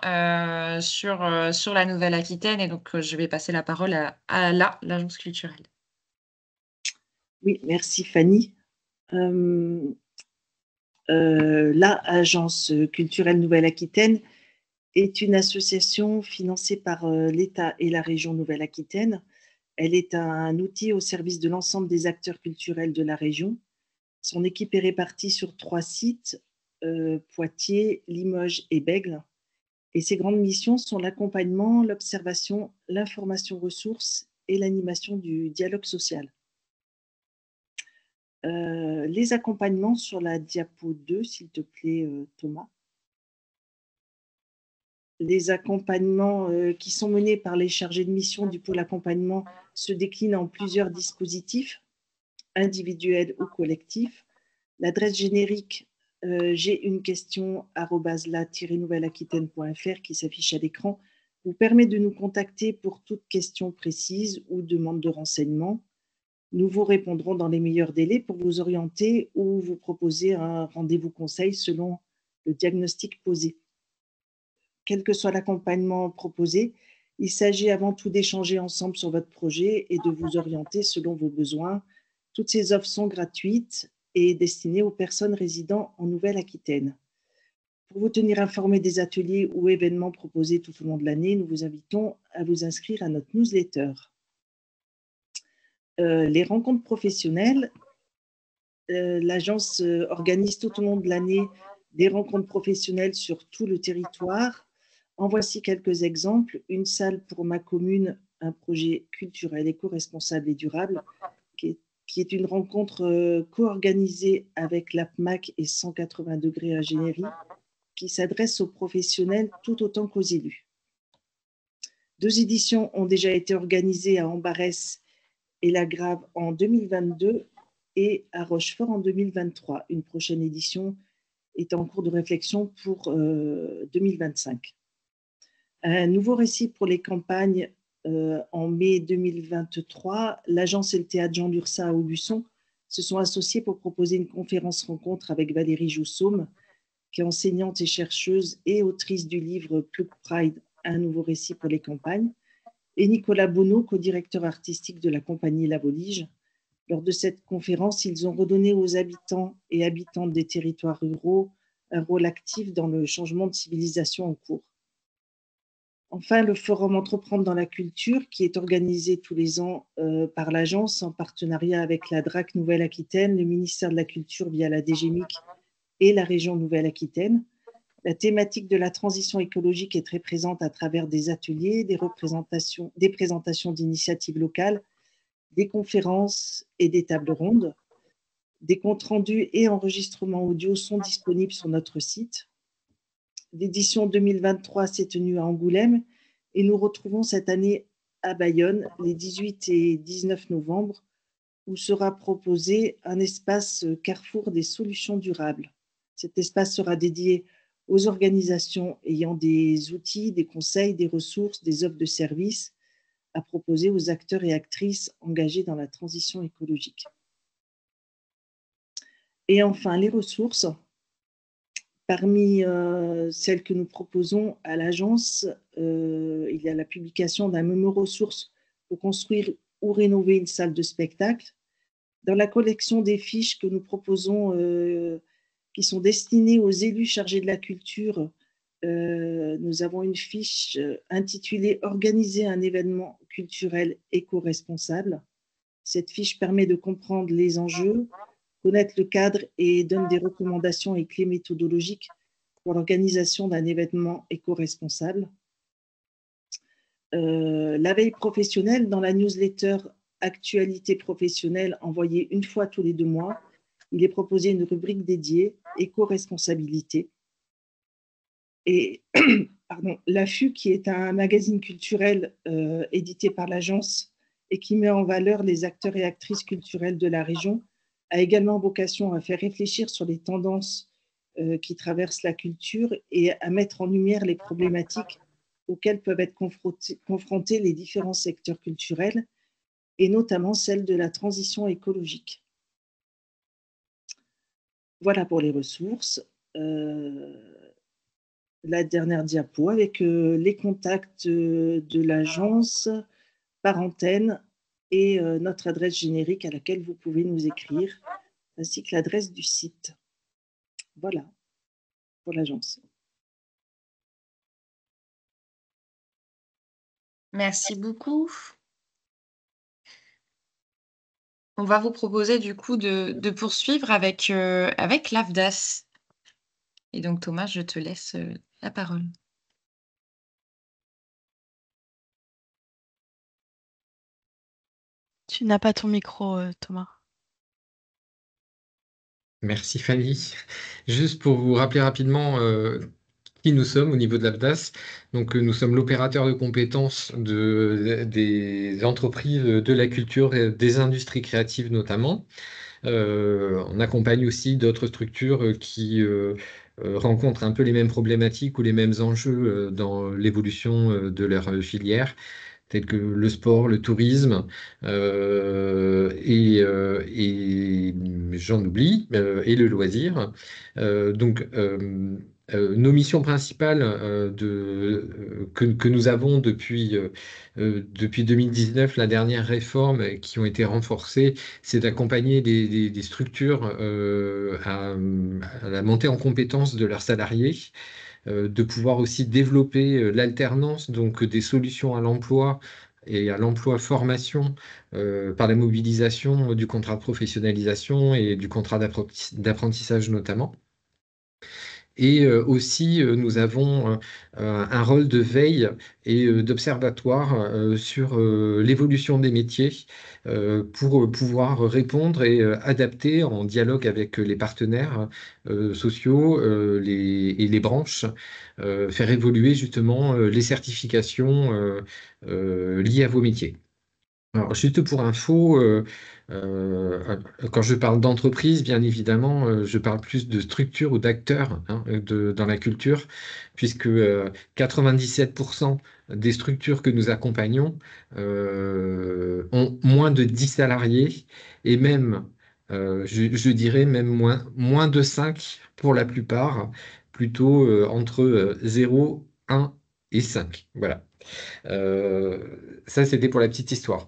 sur la Nouvelle-Aquitaine. Et donc, je vais passer la parole à l'agence culturelle. Oui, merci Fanny. L'Agence culturelle Nouvelle-Aquitaine est une association financée par l'État et la région Nouvelle-Aquitaine. Elle est un outil au service de l'ensemble des acteurs culturels de la région. Son équipe est répartie sur 3 sites, Poitiers, Limoges et Bègles. Et ses grandes missions sont l'accompagnement, l'observation, l'information ressources et l'animation du dialogue social. Les accompagnements sur la diapo 2, s'il te plaît, Thomas. Les accompagnements qui sont menés par les chargés de mission du pôle accompagnement se déclinent en plusieurs dispositifs, individuels ou collectifs. L'adresse générique j'ai une question @la-nouvelle-aquitaine.fr qui s'affiche à l'écran vous permet de nous contacter pour toute question précise ou demande de renseignements. Nous vous répondrons dans les meilleurs délais pour vous orienter ou vous proposer un rendez-vous conseil selon le diagnostic posé. Quel que soit l'accompagnement proposé, il s'agit avant tout d'échanger ensemble sur votre projet et de vous orienter selon vos besoins. Toutes ces offres sont gratuites et destinées aux personnes résidant en Nouvelle-Aquitaine. Pour vous tenir informé des ateliers ou événements proposés tout au long de l'année, nous vous invitons à vous inscrire à notre newsletter. Les rencontres professionnelles, l'agence organise tout au long de l'année des rencontres professionnelles sur tout le territoire. En voici quelques exemples. Une salle pour ma commune, un projet culturel, éco-responsable et durable, qui est une rencontre co-organisée avec l'APMAC et 180 degrés Ingénierie, qui s'adresse aux professionnels tout autant qu'aux élus. 2 éditions ont déjà été organisées à Ambarès et La Grave en 2022 et à Rochefort en 2023. Une prochaine édition est en cours de réflexion pour 2025. Un nouveau récit pour les campagnes en mai 2023. L'agence et le théâtre Jean Lursa à Aubusson se sont associés pour proposer une conférence-rencontre avec Valérie Joussaume, qui est enseignante et chercheuse et autrice du livre Plug Pride, un nouveau récit pour les campagnes, et Nicolas Bonneau, co-directeur artistique de la compagnie La Volige. Lors de cette conférence, ils ont redonné aux habitants et habitantes des territoires ruraux un rôle actif dans le changement de civilisation en cours. Enfin, le forum Entreprendre dans la culture, qui est organisé tous les ans par l'agence en partenariat avec la DRAC Nouvelle-Aquitaine, le ministère de la Culture via la DGMIC et la région Nouvelle-Aquitaine. La thématique de la transition écologique est très présente à travers des ateliers, des présentations d'initiatives locales, des conférences et des tables rondes. Des comptes rendus et enregistrements audio sont disponibles sur notre site. L'édition 2023 s'est tenue à Angoulême et nous retrouvons cette année à Bayonne les 18 et 19 novembre où sera proposé un espace carrefour des solutions durables. Cet espace sera dédié aux organisations ayant des outils, des conseils, des ressources, des offres de services à proposer aux acteurs et actrices engagés dans la transition écologique. Et enfin, les ressources. Parmi celles que nous proposons à l'agence, il y a la publication d'un memo ressources pour construire ou rénover une salle de spectacle. Dans la collection des fiches que nous proposons, qui sont destinées aux élus chargés de la culture, nous avons une fiche intitulée « Organiser un événement culturel éco-responsable ». Cette fiche permet de comprendre les enjeux, connaître le cadre et donne des recommandations et clés méthodologiques pour l'organisation d'un événement éco-responsable. La veille professionnelle, dans la newsletter Actualité professionnelle envoyée une fois tous les 2 mois, il est proposé une rubrique dédiée éco-responsabilité. Et l'AFU, qui est un magazine culturel édité par l'agence et qui met en valeur les acteurs et actrices culturelles de la région, a également vocation à faire réfléchir sur les tendances qui traversent la culture et à mettre en lumière les problématiques auxquelles peuvent être confrontés les différents secteurs culturels, et notamment celle de la transition écologique. Voilà pour les ressources. La dernière diapo avec les contacts de l'agence par antenne et notre adresse générique à laquelle vous pouvez nous écrire, ainsi que l'adresse du site. Voilà pour l'agence. Merci beaucoup. On va vous proposer du coup de poursuivre avec l'AFDAS. Et donc Thomas, je te laisse la parole. Tu n'as pas ton micro, Thomas. Merci Fanny. Juste pour vous rappeler rapidement qui nous sommes au niveau de l'AFDAS. Donc, nous sommes l'opérateur de compétences des entreprises de la culture et des industries créatives notamment. On accompagne aussi d'autres structures qui rencontrent un peu les mêmes problématiques ou les mêmes enjeux dans l'évolution de leur filière, tels que le sport, le tourisme, et j'en oublie, et le loisir. Nos missions principales que nous avons depuis 2019, la dernière réforme, qui ont été renforcées, c'est d'accompagner des structures à la montée en compétences de leurs salariés, de pouvoir aussi développer l'alternance, donc des solutions à l'emploi et à l'emploi formation par la mobilisation du contrat de professionnalisation et du contrat d'apprentissage notamment. Et aussi, nous avons un rôle de veille et d'observatoire sur l'évolution des métiers pour pouvoir répondre et adapter en dialogue avec les partenaires sociaux et les branches, faire évoluer justement les certifications liées à vos métiers. Alors, juste pour info, quand je parle d'entreprise, bien évidemment, je parle plus de structure ou d'acteurs dans la culture, puisque 97% des structures que nous accompagnons ont moins de 10 salariés et même, je dirais même moins de 5 pour la plupart, plutôt entre 0, 1 et 5. Voilà. Ça, c'était pour la petite histoire.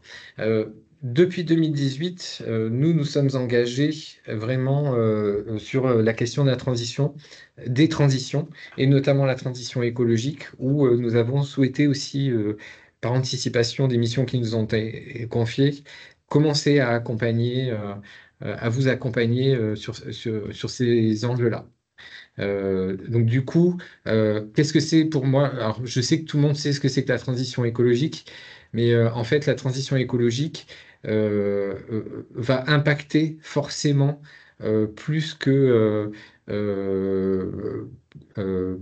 Depuis 2018, nous sommes engagés vraiment sur la question de la transition, des transitions, et notamment la transition écologique, où nous avons souhaité aussi, par anticipation des missions qui nous ont été confiées, commencer à à vous accompagner sur ces enjeux-là. Donc du coup, qu'est-ce que c'est pour moi? Alors, je sais que tout le monde sait ce que c'est que la transition écologique, mais en fait, la transition écologique va impacter forcément plus que euh, euh,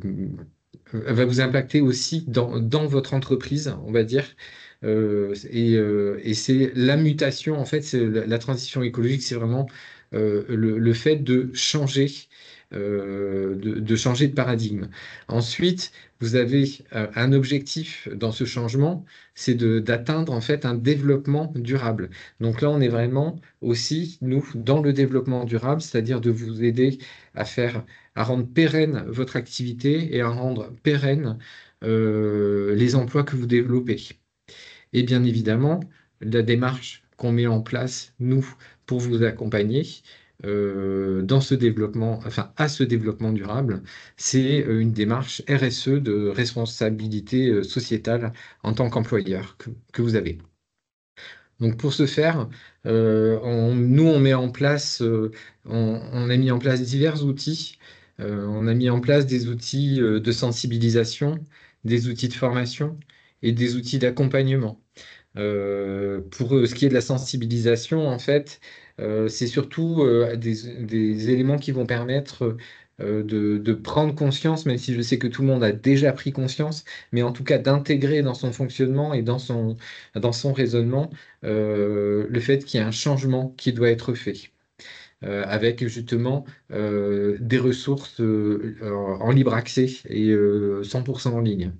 va vous impacter aussi dans votre entreprise, on va dire. Et c'est la mutation, en fait, c'est la transition écologique, c'est vraiment le fait de changer, de changer de paradigme. Ensuite, vous avez un objectif dans ce changement, c'est d'atteindre en fait un développement durable. Donc là, on est vraiment aussi, nous, dans le développement durable, c'est-à-dire de vous aider à à rendre pérenne votre activité et à rendre pérenne les emplois que vous développez. Et bien évidemment, la démarche qu'on met en place, nous, pour vous accompagner dans ce développement, enfin à ce développement durable, c'est une démarche RSE de responsabilité sociétale en tant qu'employeur que vous avez. Donc pour ce faire, nous on met en place, on a mis en place divers outils. On a mis en place des outils de sensibilisation, des outils de formation et des outils d'accompagnement. Pour ce qui est de la sensibilisation, en fait, c'est surtout des éléments qui vont permettre de prendre conscience, même si je sais que tout le monde a déjà pris conscience, mais en tout cas d'intégrer dans son fonctionnement et dans son raisonnement le fait qu'il y a un changement qui doit être fait. Avec justement des ressources en libre accès et 100% en ligne.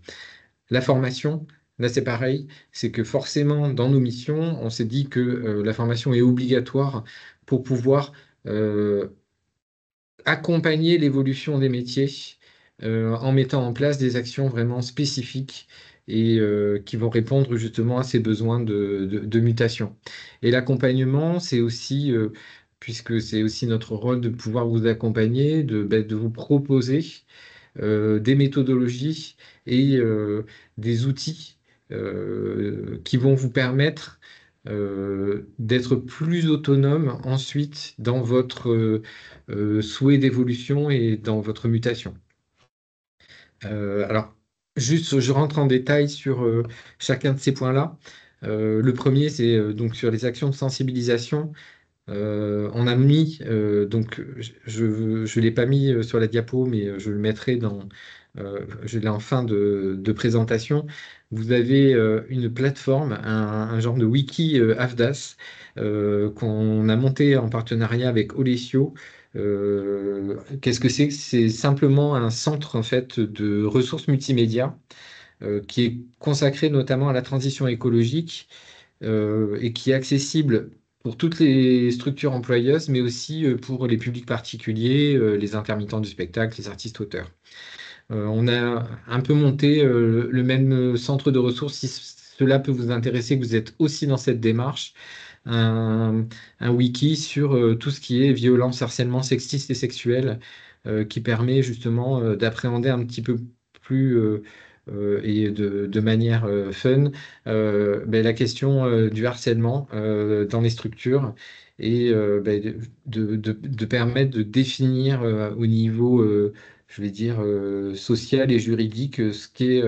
La formation, là c'est pareil, c'est que forcément dans nos missions, on s'est dit que la formation est obligatoire pour pouvoir euh, accompagner l'évolution des métiers en mettant en place des actions vraiment spécifiques et qui vont répondre justement à ces besoins de mutation. Et l'accompagnement, c'est aussi, puisque c'est aussi notre rôle de pouvoir vous accompagner, de vous proposer des méthodologies et des outils qui vont vous permettre d'être plus autonome ensuite dans votre souhait d'évolution et dans votre mutation. Alors, juste, je rentre en détail sur chacun de ces points-là. Le premier, c'est donc sur les actions de sensibilisation. On a mis, donc je ne l'ai pas mis sur la diapo, mais je le mettrai je l'ai en fin de présentation. Vous avez une plateforme, un genre de wiki AFDAS qu'on a monté en partenariat avec Olesio. Qu'est-ce que c'est? C'est simplement un centre en fait de ressources multimédia qui est consacré notamment à la transition écologique et qui est accessible pour toutes les structures employeuses, mais aussi pour les publics particuliers, les intermittents du spectacle, les artistes auteurs. On a un peu monté le même centre de ressources, si cela peut vous intéresser, que vous êtes aussi dans cette démarche, un wiki sur tout ce qui est violence, harcèlement sexiste et sexuel, qui permet justement d'appréhender un petit peu plus et de manière fun la question du harcèlement dans les structures et de permettre de définir au niveau, je vais dire, social et juridique ce qu'est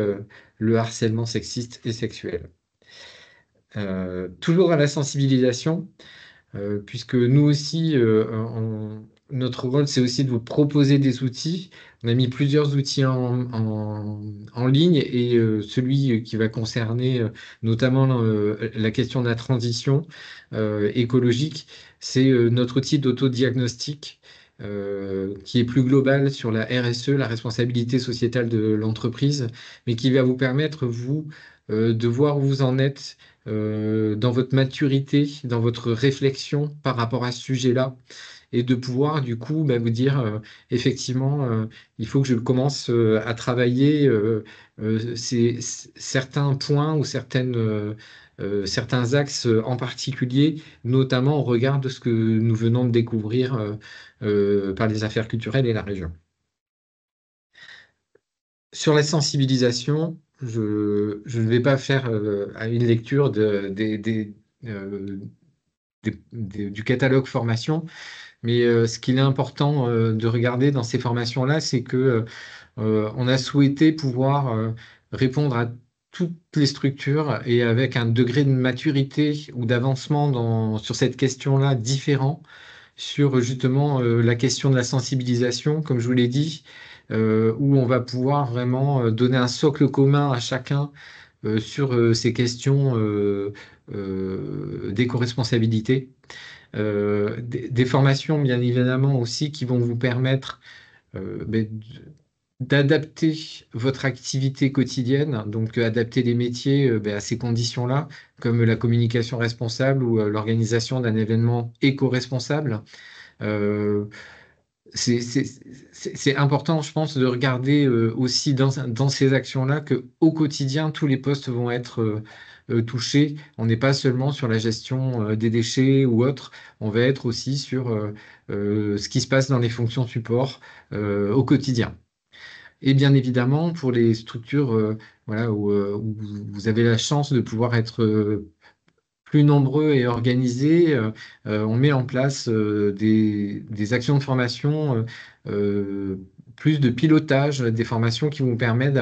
le harcèlement sexiste et sexuel. Toujours à la sensibilisation, puisque nous aussi, notre rôle, c'est aussi de vous proposer des outils. On a mis plusieurs outils en ligne et celui qui va concerner notamment la question de la transition écologique, c'est notre outil d'autodiagnostic qui est plus global sur la RSE, la responsabilité sociétale de l'entreprise, mais qui va vous permettre, vous, de voir où vous en êtes dans votre maturité, dans votre réflexion par rapport à ce sujet-là, et de pouvoir du coup vous dire effectivement il faut que je commence à travailler certains points ou certains axes en particulier, notamment au regard de ce que nous venons de découvrir par les affaires culturelles et la région. Sur la sensibilisation, je ne vais pas faire une lecture du catalogue formation, mais ce qu'il est important de regarder dans ces formations-là, c'est que on a souhaité pouvoir répondre à toutes les structures et avec un degré de maturité ou d'avancement sur cette question-là différent sur justement la question de la sensibilisation, comme je vous l'ai dit, où on va pouvoir vraiment donner un socle commun à chacun sur ces questions d'éco-responsabilité. Des formations, bien évidemment, aussi qui vont vous permettre d'adapter votre activité quotidienne, donc adapter les métiers à ces conditions-là, comme la communication responsable ou l'organisation d'un événement éco-responsable. Euh, c'est important, je pense, de regarder aussi dans ces actions-là qu'au quotidien, tous les postes vont être touchés. On n'est pas seulement sur la gestion des déchets ou autre, on va être aussi sur ce qui se passe dans les fonctions support au quotidien. Et bien évidemment, pour les structures voilà, où vous avez la chance de pouvoir être plus nombreux et organisés, on met en place des actions de formation, plus de pilotage, des formations qui vous permettent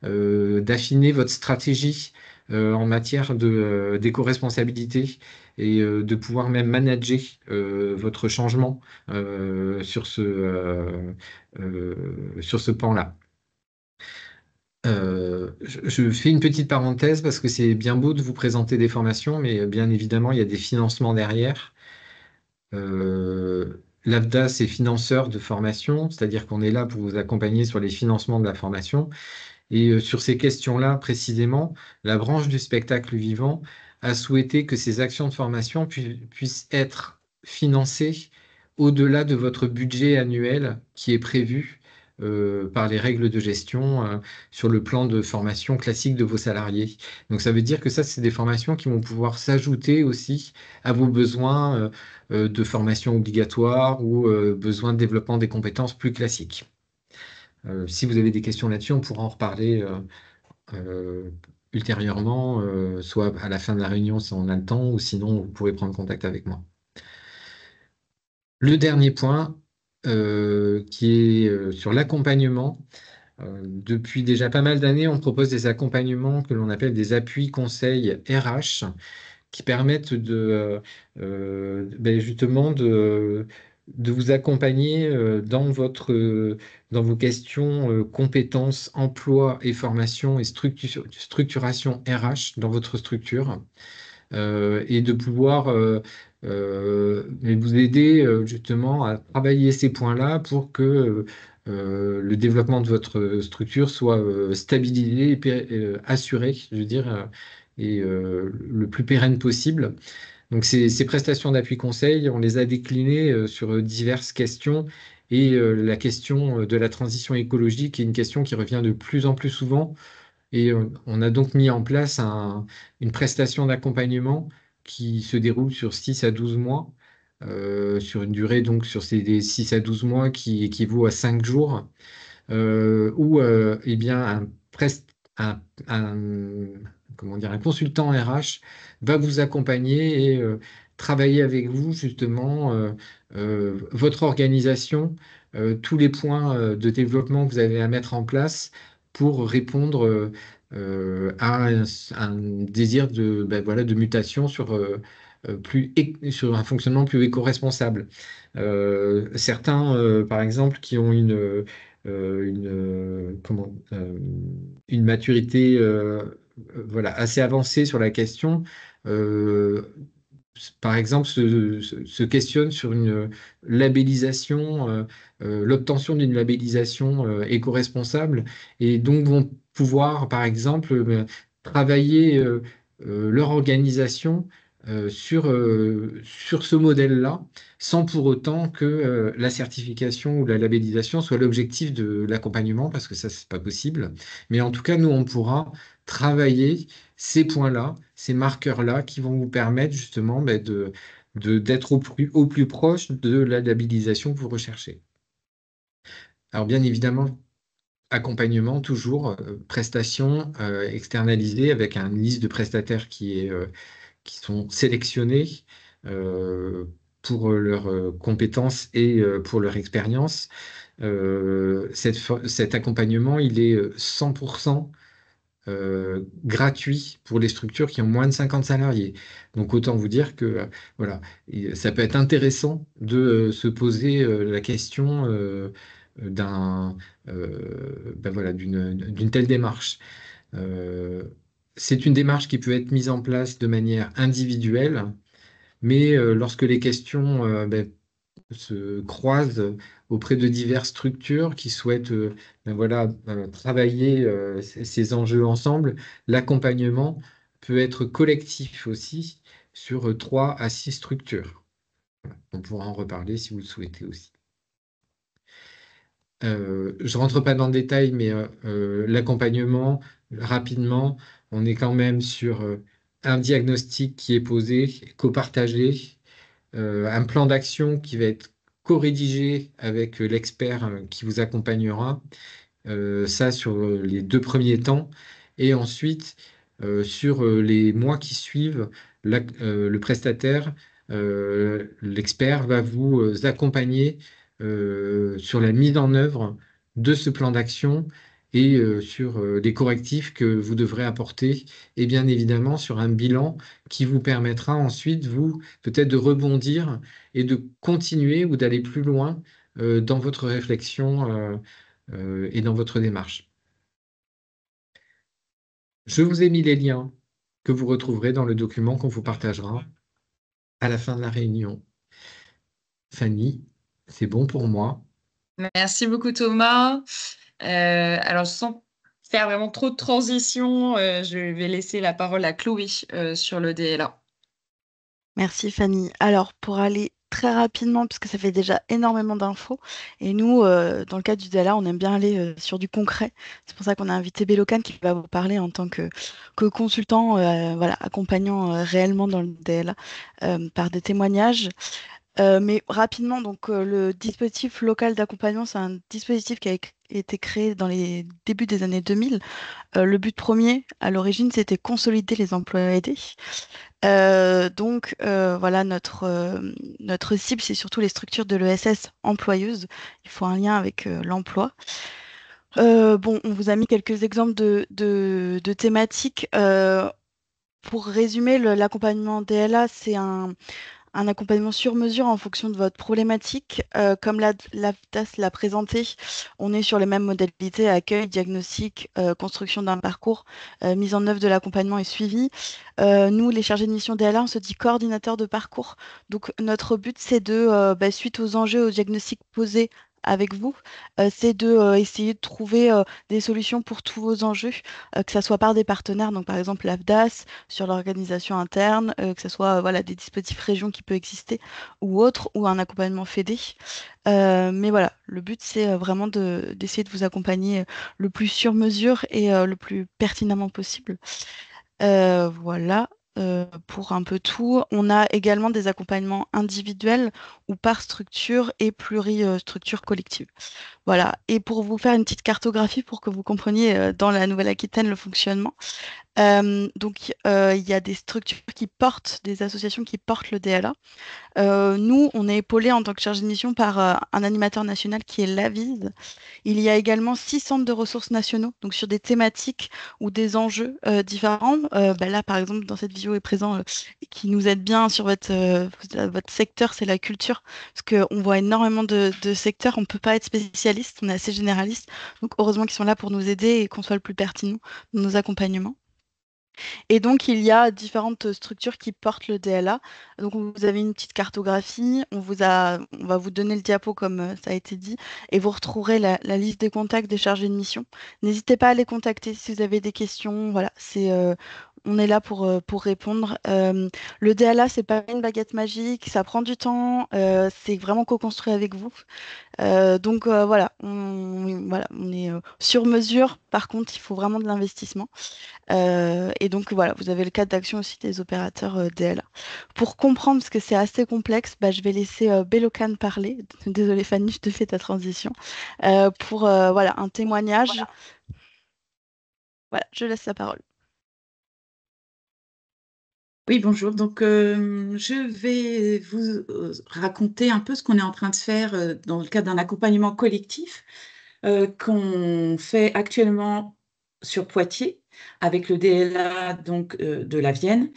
d'affiner votre stratégie en matière d'éco-responsabilité et de pouvoir même manager votre changement sur ce pan-là. Je fais une petite parenthèse parce que c'est bien beau de vous présenter des formations, mais bien évidemment, il y a des financements derrière. L'AFDAS est financeur de formation, c'est-à-dire qu'on est là pour vous accompagner sur les financements de la formation. Et sur ces questions-là, précisément, la branche du spectacle vivant a souhaité que ces actions de formation puissent être financées au-delà de votre budget annuel qui est prévu par les règles de gestion sur le plan de formation classique de vos salariés. Donc ça veut dire que ça, c'est des formations qui vont pouvoir s'ajouter aussi à vos besoins de formation obligatoire ou besoins de développement des compétences plus classiques. Si vous avez des questions là-dessus, on pourra en reparler ultérieurement, soit à la fin de la réunion si on a le temps, ou sinon vous pouvez prendre contact avec moi. Le dernier point, qui est sur l'accompagnement. Depuis déjà pas mal d'années, on propose des accompagnements que l'on appelle des appuis conseils RH qui permettent justement de vous accompagner dans vos questions compétences, emploi et formation et structuration RH dans votre structure. Et de pouvoir vous aider justement à travailler ces points-là pour que le développement de votre structure soit stabilisé et assuré, je veux dire, et le plus pérenne possible. Donc ces prestations d'appui conseil, on les a déclinées sur diverses questions et la question de la transition écologique est une question qui revient de plus en plus souvent. Et on a donc mis en place une prestation d'accompagnement qui se déroule sur 6 à 12 mois, sur une durée donc sur ces 6 à 12 mois qui équivaut à 5 jours, où eh bien, un consultant RH va vous accompagner et travailler avec vous justement votre organisation, tous les points de développement que vous avez à mettre en place pour répondre à un désir de mutation sur un fonctionnement plus éco-responsable. Certains, par exemple, qui ont une maturité assez avancée sur la question, par exemple, se questionnent sur une labellisation, l'obtention d'une labellisation éco-responsable, et donc vont pouvoir, par exemple, travailler leur organisation sur ce modèle-là, sans pour autant que la certification ou la labellisation soit l'objectif de l'accompagnement, parce que ça, c'est pas possible. Mais en tout cas, nous, on pourra travailler ces points-là, ces marqueurs-là, qui vont vous permettre justement d'être au plus proche de la labellisation que vous recherchez. Alors bien évidemment, accompagnement toujours, prestations externalisées avec une liste de prestataires qui sont sélectionnés euh, pour leurs compétences et pour leur expérience. Cet accompagnement, il est 100% gratuit pour les structures qui ont moins de 50 salariés. Donc autant vous dire que voilà, ça peut être intéressant de se poser la question d'un voilà, d'une telle démarche. Euh, c'est une démarche qui peut être mise en place de manière individuelle, mais lorsque les questions se croisent auprès de diverses structures qui souhaitent voilà, travailler ces enjeux ensemble, l'accompagnement peut être collectif aussi sur 3 à 6 structures. On pourra en reparler si vous le souhaitez aussi. Je rentre pas dans le détail, mais l'accompagnement, rapidement, on est quand même sur un diagnostic qui est posé, copartagé, un plan d'action qui va être co-rédigé avec l'expert qui vous accompagnera, ça sur les 2 premiers temps, et ensuite sur les mois qui suivent, le prestataire, l'expert va vous accompagner sur la mise en œuvre de ce plan d'action et sur les correctifs que vous devrez apporter, et bien évidemment sur un bilan qui vous permettra ensuite, vous, peut-être de rebondir et de continuer ou d'aller plus loin dans votre réflexion et dans votre démarche. Je vous ai mis les liens que vous retrouverez dans le document qu'on vous partagera à la fin de la réunion. Fanny, c'est bon pour moi. Merci beaucoup Thomas. Alors sans faire vraiment trop de transition, je vais laisser la parole à Chloé sur le DLA. Merci Fanny. Alors pour aller très rapidement, puisque ça fait déjà énormément d'infos, et nous, dans le cadre du DLA, on aime bien aller sur du concret. C'est pour ça qu'on a invité Bélocan qui va vous parler en tant que consultant, voilà, accompagnant réellement dans le DLA par des témoignages. Mais rapidement, donc le dispositif local d'accompagnement, c'est un dispositif qui a été créé dans les débuts des années 2000. Le but premier, à l'origine, c'était consolider les emplois aidés. Donc voilà, notre cible, c'est surtout les structures de l'ESS employeuses. Il faut un lien avec l'emploi. Bon, on vous a mis quelques exemples de thématiques. Pour résumer, l'accompagnement DLA, c'est un accompagnement sur mesure en fonction de votre problématique. Comme l'AFDAS l'a présenté, on est sur les mêmes modalités, accueil, diagnostic, construction d'un parcours, mise en œuvre de l'accompagnement et suivi. Nous, les chargés de mission DLA, on se dit coordinateur de parcours. Donc notre but, c'est de, suite aux enjeux, aux diagnostics posés avec vous, c'est de essayer de trouver des solutions pour tous vos enjeux, que ça soit par des partenaires, donc par exemple l'AFDAS, sur l'organisation interne, que ce soit voilà, des dispositifs régions qui peuvent exister ou autres, ou un accompagnement fédé. Mais voilà, le but c'est vraiment d'essayer de vous accompagner le plus sur mesure et le plus pertinemment possible. Voilà. Pour un peu tout. On a également des accompagnements individuels ou par structure et pluristructure collective. Voilà. Et pour vous faire une petite cartographie pour que vous compreniez dans la Nouvelle-Aquitaine le fonctionnement. Donc, il y a des structures qui portent, des associations qui portent le DLA. Nous, on est épaulé en tant que chargé de mission par un animateur national qui est l'AVIS. Il y a également 6 centres de ressources nationaux, donc sur des thématiques ou des enjeux différents. Là, par exemple, dans cette vidéo est présent qui nous aide bien sur votre secteur, c'est la culture, parce qu'on voit énormément de secteurs. On ne peut pas être spécialiste, on est assez généraliste. Donc, heureusement qu'ils sont là pour nous aider et qu'on soit le plus pertinent dans nos accompagnements. Et donc, il y a différentes structures qui portent le DLA. Donc, vous avez une petite cartographie. On va vous donner le diapo comme ça a été dit. Et vous retrouverez la liste des contacts des chargés de mission. N'hésitez pas à les contacter si vous avez des questions. Voilà, on est là pour répondre. Le DLA, c'est pas une baguette magique, ça prend du temps, c'est vraiment co-construit avec vous. Donc voilà, on est sur mesure. Par contre, il faut vraiment de l'investissement. Et donc voilà, vous avez le cadre d'action aussi des opérateurs DLA. Pour comprendre, parce que c'est assez complexe, bah, je vais laisser Belokan parler. Désolée Fanny, je te fais ta transition. Pour voilà, un témoignage. Voilà, je laisse la parole. Oui, bonjour. Donc, je vais vous raconter un peu ce qu'on est en train de faire dans le cadre d'un accompagnement collectif qu'on fait actuellement sur Poitiers avec le DLA donc, de la Vienne.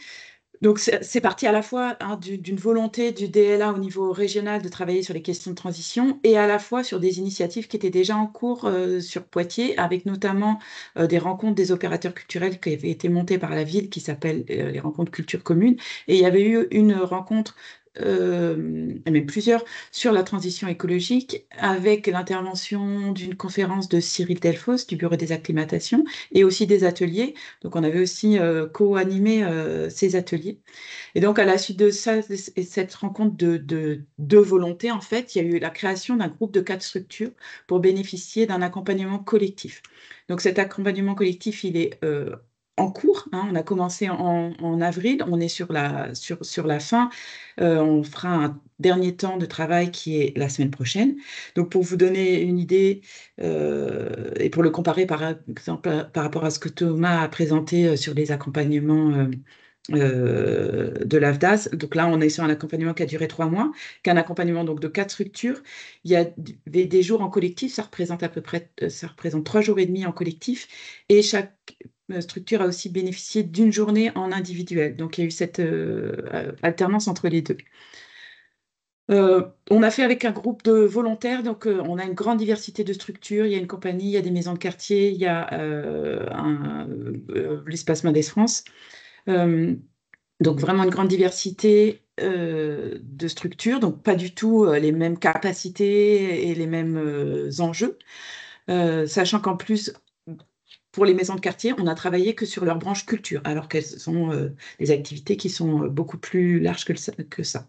Donc, c'est parti à la fois d'une volonté du DLA au niveau régional de travailler sur les questions de transition et à la fois sur des initiatives qui étaient déjà en cours sur Poitiers, avec notamment des rencontres des opérateurs culturels qui avaient été montées par la ville, qui s'appellent les rencontres culture commune. Et il y avait eu une rencontre, même plusieurs, sur la transition écologique, avec l'intervention d'une conférence de Cyril Delphos du Bureau des acclimatations et aussi des ateliers. Donc, on avait aussi co-animé ces ateliers. Et donc, à la suite de ça, et cette rencontre de volonté, en fait, il y a eu la création d'un groupe de 4 structures pour bénéficier d'un accompagnement collectif. Donc, cet accompagnement collectif, il est en cours, hein. On a commencé en avril, on est sur la fin. On fera un dernier temps de travail qui est la semaine prochaine. Donc, pour vous donner une idée et pour le comparer par exemple par rapport à ce que Thomas a présenté sur les accompagnements de l'AFDAS. Donc là, on est sur un accompagnement qui a duré 3 mois, qu'un accompagnement donc, de 4 structures. Il y a des jours en collectif, ça représente à peu près 3 jours et demi en collectif. Et chaque structure a aussi bénéficié d'une journée en individuel. Donc il y a eu cette alternance entre les deux. On a fait avec un groupe de volontaires, donc on a une grande diversité de structures. Il y a une compagnie, il y a des maisons de quartier, il y a l'espace Mendes France. Donc vraiment une grande diversité de structures, donc pas du tout les mêmes capacités et les mêmes enjeux, sachant qu'en plus, pour les maisons de quartier, on n'a travaillé que sur leur branche culture, alors qu'elles sont des activités qui sont beaucoup plus larges que ça.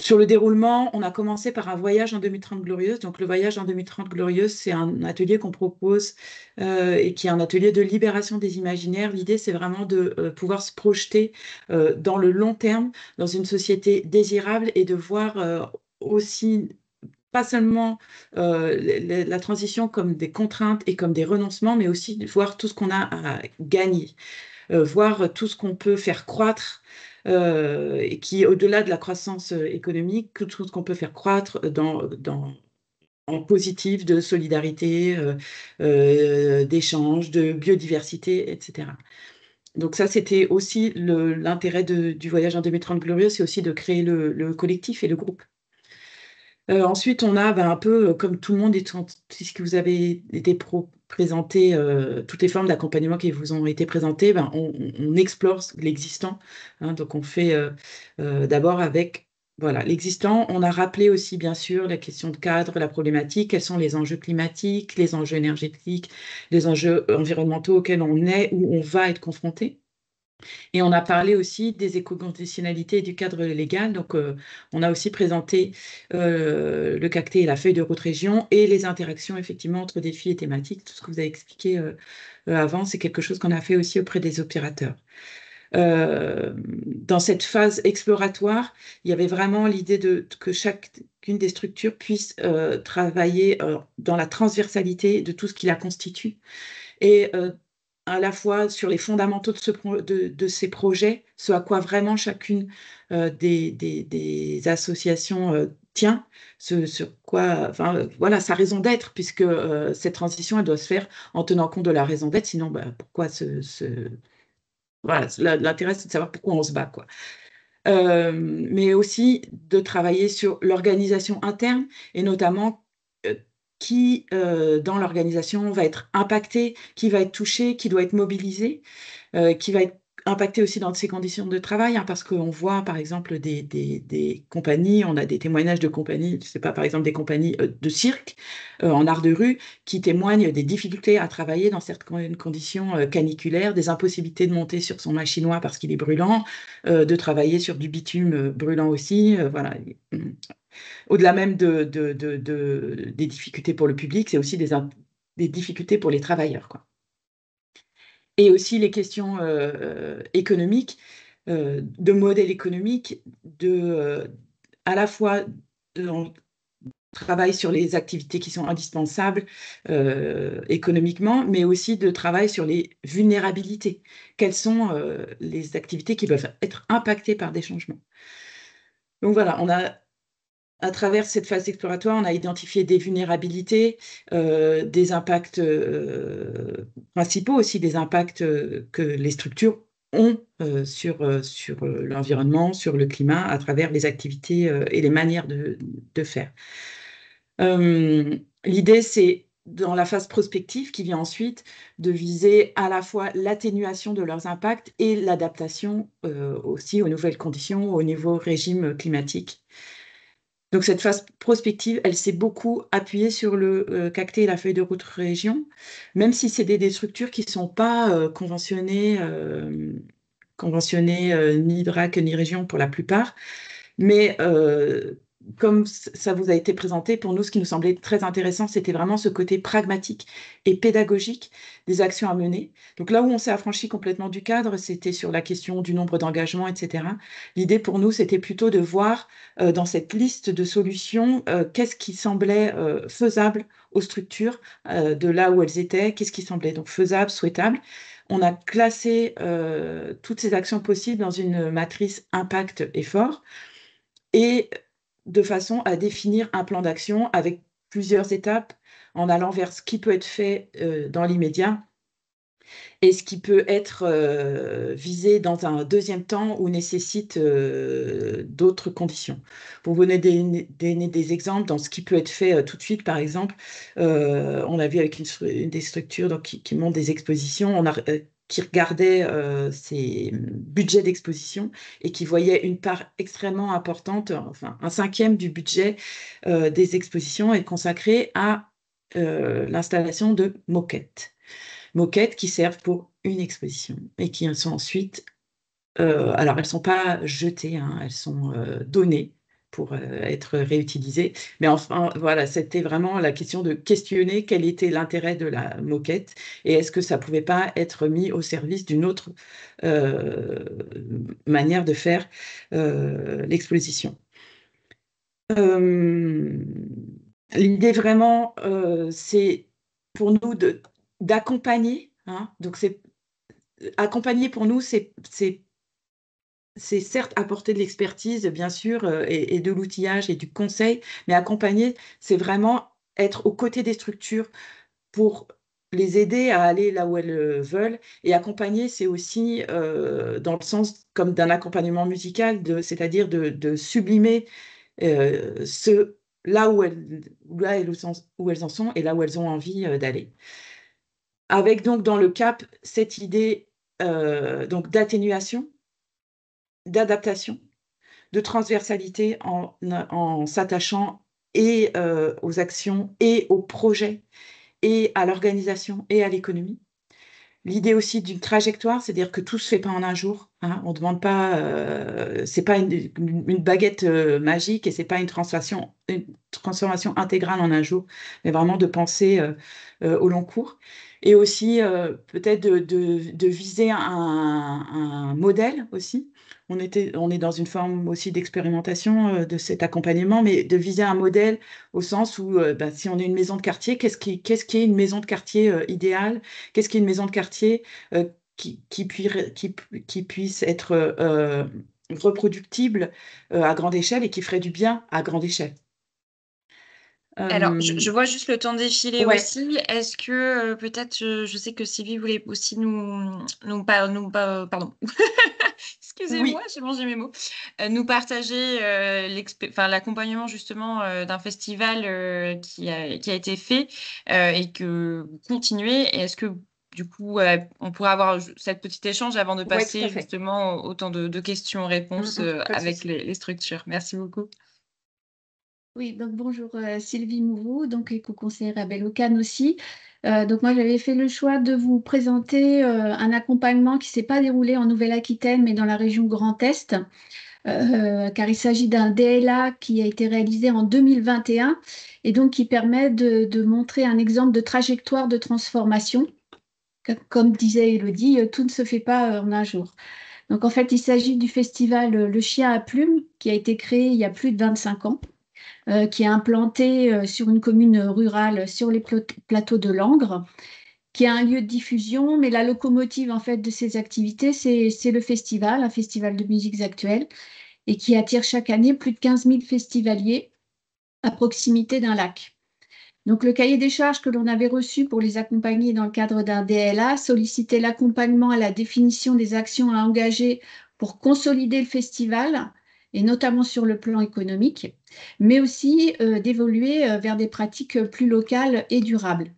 Sur le déroulement, on a commencé par un voyage en 2030 glorieuse. Donc, le voyage en 2030 glorieuse, c'est un atelier qu'on propose et qui est un atelier de libération des imaginaires. L'idée, c'est vraiment de pouvoir se projeter dans le long terme, dans une société désirable et de voir aussi pas seulement la transition comme des contraintes et comme des renoncements, mais aussi de voir tout ce qu'on a à gagner. Voir tout ce qu'on peut faire croître et qui, au-delà de la croissance économique, tout ce qu'on peut faire croître en positif de solidarité, d'échange, de biodiversité, etc. Donc ça, c'était aussi l'intérêt du voyage en 2030 glorieux, c'est aussi de créer le collectif et le groupe. Ensuite, on a un peu, comme tout le monde, ce que vous avez été présenté, toutes les formes d'accompagnement qui vous ont été présentées, on explore l'existant, hein. Donc, on fait d'abord avec voilà, l'existant. On a rappelé aussi, bien sûr, la question de cadre, la problématique, quels sont les enjeux climatiques, les enjeux énergétiques, les enjeux environnementaux auxquels on est ou on va être confronté. Et on a parlé aussi des éco-conditionnalités et du cadre légal. Donc, on a aussi présenté le CACT et la feuille de route région et les interactions effectivement entre défis et thématiques. Tout ce que vous avez expliqué avant, c'est quelque chose qu'on a fait aussi auprès des opérateurs. Dans cette phase exploratoire, il y avait vraiment l'idée que chacune des structures puisse travailler dans la transversalité de tout ce qui la constitue. Et à la fois sur les fondamentaux de ces projets, ce à quoi vraiment chacune des associations tient, sur quoi, enfin, voilà, sa raison d'être, puisque cette transition, elle doit se faire en tenant compte de la raison d'être, sinon, pourquoi voilà, l'intérêt, c'est de savoir pourquoi on se bat, quoi. Mais aussi de travailler sur l'organisation interne et notamment qui, dans l'organisation, va être impacté, qui va être touché, qui doit être mobilisé, qui va être impacté aussi dans ces conditions de travail, hein, parce qu'on voit par exemple des compagnies, on a des témoignages de compagnies, je sais pas, par exemple des compagnies de cirque en art de rue qui témoignent des difficultés à travailler dans certaines conditions caniculaires, des impossibilités de monter sur son machinois parce qu'il est brûlant, de travailler sur du bitume brûlant aussi, voilà. Au-delà même des difficultés pour le public, c'est aussi des difficultés pour les travailleurs, quoi. Et aussi les questions économiques, de modèle économique, à la fois on travaille sur les activités qui sont indispensables économiquement, mais aussi de travail sur les vulnérabilités. Quelles sont les activités qui peuvent être impactées par des changements? Donc voilà, à travers cette phase exploratoire, on a identifié des vulnérabilités, des impacts principaux aussi, des impacts que les structures ont sur l'environnement, sur le climat, à travers les activités et les manières de faire. L'idée, c'est dans la phase prospective qui vient ensuite de viser à la fois l'atténuation de leurs impacts et l'adaptation aussi aux nouvelles conditions, au nouveau régime climatique. Donc cette phase prospective, elle s'est beaucoup appuyée sur le CACT et la feuille de route région, même si c'est des structures qui ne sont pas conventionnées ni DRAC ni région pour la plupart. Mais comme ça vous a été présenté, pour nous, ce qui nous semblait très intéressant, c'était vraiment ce côté pragmatique et pédagogique des actions à mener. Donc là où on s'est affranchi complètement du cadre, c'était sur la question du nombre d'engagements, etc. L'idée pour nous, c'était plutôt de voir dans cette liste de solutions, qu'est-ce qui semblait faisable aux structures de là où elles étaient, qu'est-ce qui semblait donc faisable, souhaitable. On a classé toutes ces actions possibles dans une matrice impact-effort et de façon à définir un plan d'action avec plusieurs étapes en allant vers ce qui peut être fait dans l'immédiat et ce qui peut être visé dans un deuxième temps ou nécessite d'autres conditions. Pour vous donner des exemples, dans ce qui peut être fait tout de suite, par exemple, on a vu avec une des structures donc, qui montent des expositions, qui regardait ses budgets d'exposition et qui voyait une part extrêmement importante, enfin un cinquième du budget des expositions est consacré à l'installation de moquettes qui servent pour une exposition et qui sont ensuite, alors elles ne sont pas jetées, hein, elles sont données pour être réutilisées. Mais enfin, voilà, c'était vraiment la question de questionner quel était l'intérêt de la moquette et est-ce que ça ne pouvait pas être mis au service d'une autre manière de faire l'exposition. L'idée vraiment, c'est pour nous d'accompagner. Hein, donc, accompagner pour nous, c'est certes apporter de l'expertise, bien sûr, et de l'outillage et du conseil, mais accompagner, c'est vraiment être aux côtés des structures pour les aider à aller là où elles veulent. Et accompagner, c'est aussi dans le sens comme d'un accompagnement musical, c'est-à-dire de sublimer là où elles en sont et là où elles ont envie d'aller. Avec donc dans le CAP cette idée donc d'atténuation, d'adaptation, de transversalité en s'attachant et aux actions et aux projets et à l'organisation et à l'économie. L'idée aussi d'une trajectoire, c'est-à-dire que tout ne se fait pas en un jour. Hein. On ne demande pas, c'est pas une baguette magique et c'est pas une transformation intégrale en un jour, mais vraiment de penser au long cours. Et aussi peut-être de viser un modèle aussi. On est dans une forme aussi d'expérimentation de cet accompagnement, mais de viser un modèle au sens où si on est une maison de quartier, qu'est-ce qui est une maison de quartier idéale? Qu'est-ce qu'est une maison de quartier qui puisse être reproductible à grande échelle et qui ferait du bien à grande échelle? Alors, je vois juste le temps défiler Ouais. aussi. Est-ce que peut-être, je sais que Sylvie voulait aussi pardon. Excusez-moi, Oui. j'ai mangé mes mots. Nous partager l'accompagnement justement d'un festival qui a été fait et que vous continuez. Et est-ce que du coup, on pourrait avoir cette petite échange avant de Ouais, passer tout à fait. justement au temps de questions-réponses Pas de avec souci. les structures. Merci beaucoup. Oui, donc bonjour Sylvie Mouroux, donc éco-conseillère à Bellocan aussi. Donc moi j'avais fait le choix de vous présenter un accompagnement qui ne s'est pas déroulé en Nouvelle-Aquitaine mais dans la région Grand Est, car il s'agit d'un DLA qui a été réalisé en 2021 et donc qui permet de montrer un exemple de trajectoire de transformation. Comme disait Élodie, tout ne se fait pas en un jour. Donc en fait il s'agit du festival Le Chien à Plumes qui a été créé il y a plus de 25 ans. Qui est implanté sur une commune rurale sur les plateaux de Langres, qui a un lieu de diffusion, mais la locomotive en fait de ces activités, c'est le festival, un festival de musiques actuelles, et qui attire chaque année plus de 15 000 festivaliers à proximité d'un lac. Donc le cahier des charges que l'on avait reçu pour les accompagner dans le cadre d'un DLA sollicitait l'accompagnement à la définition des actions à engager pour consolider le festival, et notamment sur le plan économique, mais aussi d'évoluer vers des pratiques plus locales et durables.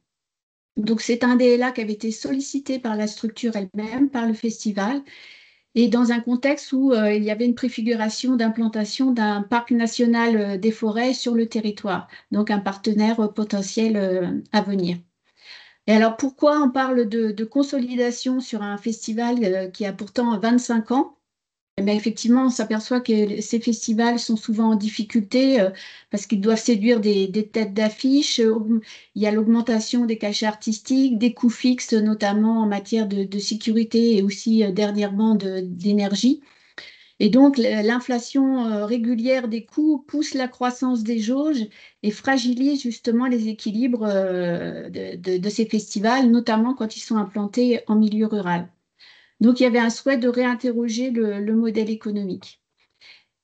Donc c'est un DLA qui avait été sollicité par la structure elle-même, par le festival, et dans un contexte où il y avait une préfiguration d'implantation d'un parc national des forêts sur le territoire, donc un partenaire potentiel à venir. Et alors pourquoi on parle de consolidation sur un festival qui a pourtant 25 ans? Eh bien, effectivement, on s'aperçoit que ces festivals sont souvent en difficulté parce qu'ils doivent séduire des têtes d'affiche. Il y a l'augmentation des cachets artistiques, des coûts fixes, notamment en matière de sécurité et aussi dernièrement d'énergie. Et donc, l'inflation régulière des coûts pousse la croissance des jauges et fragilise justement les équilibres de ces festivals, notamment quand ils sont implantés en milieu rural. Donc, il y avait un souhait de réinterroger le modèle économique.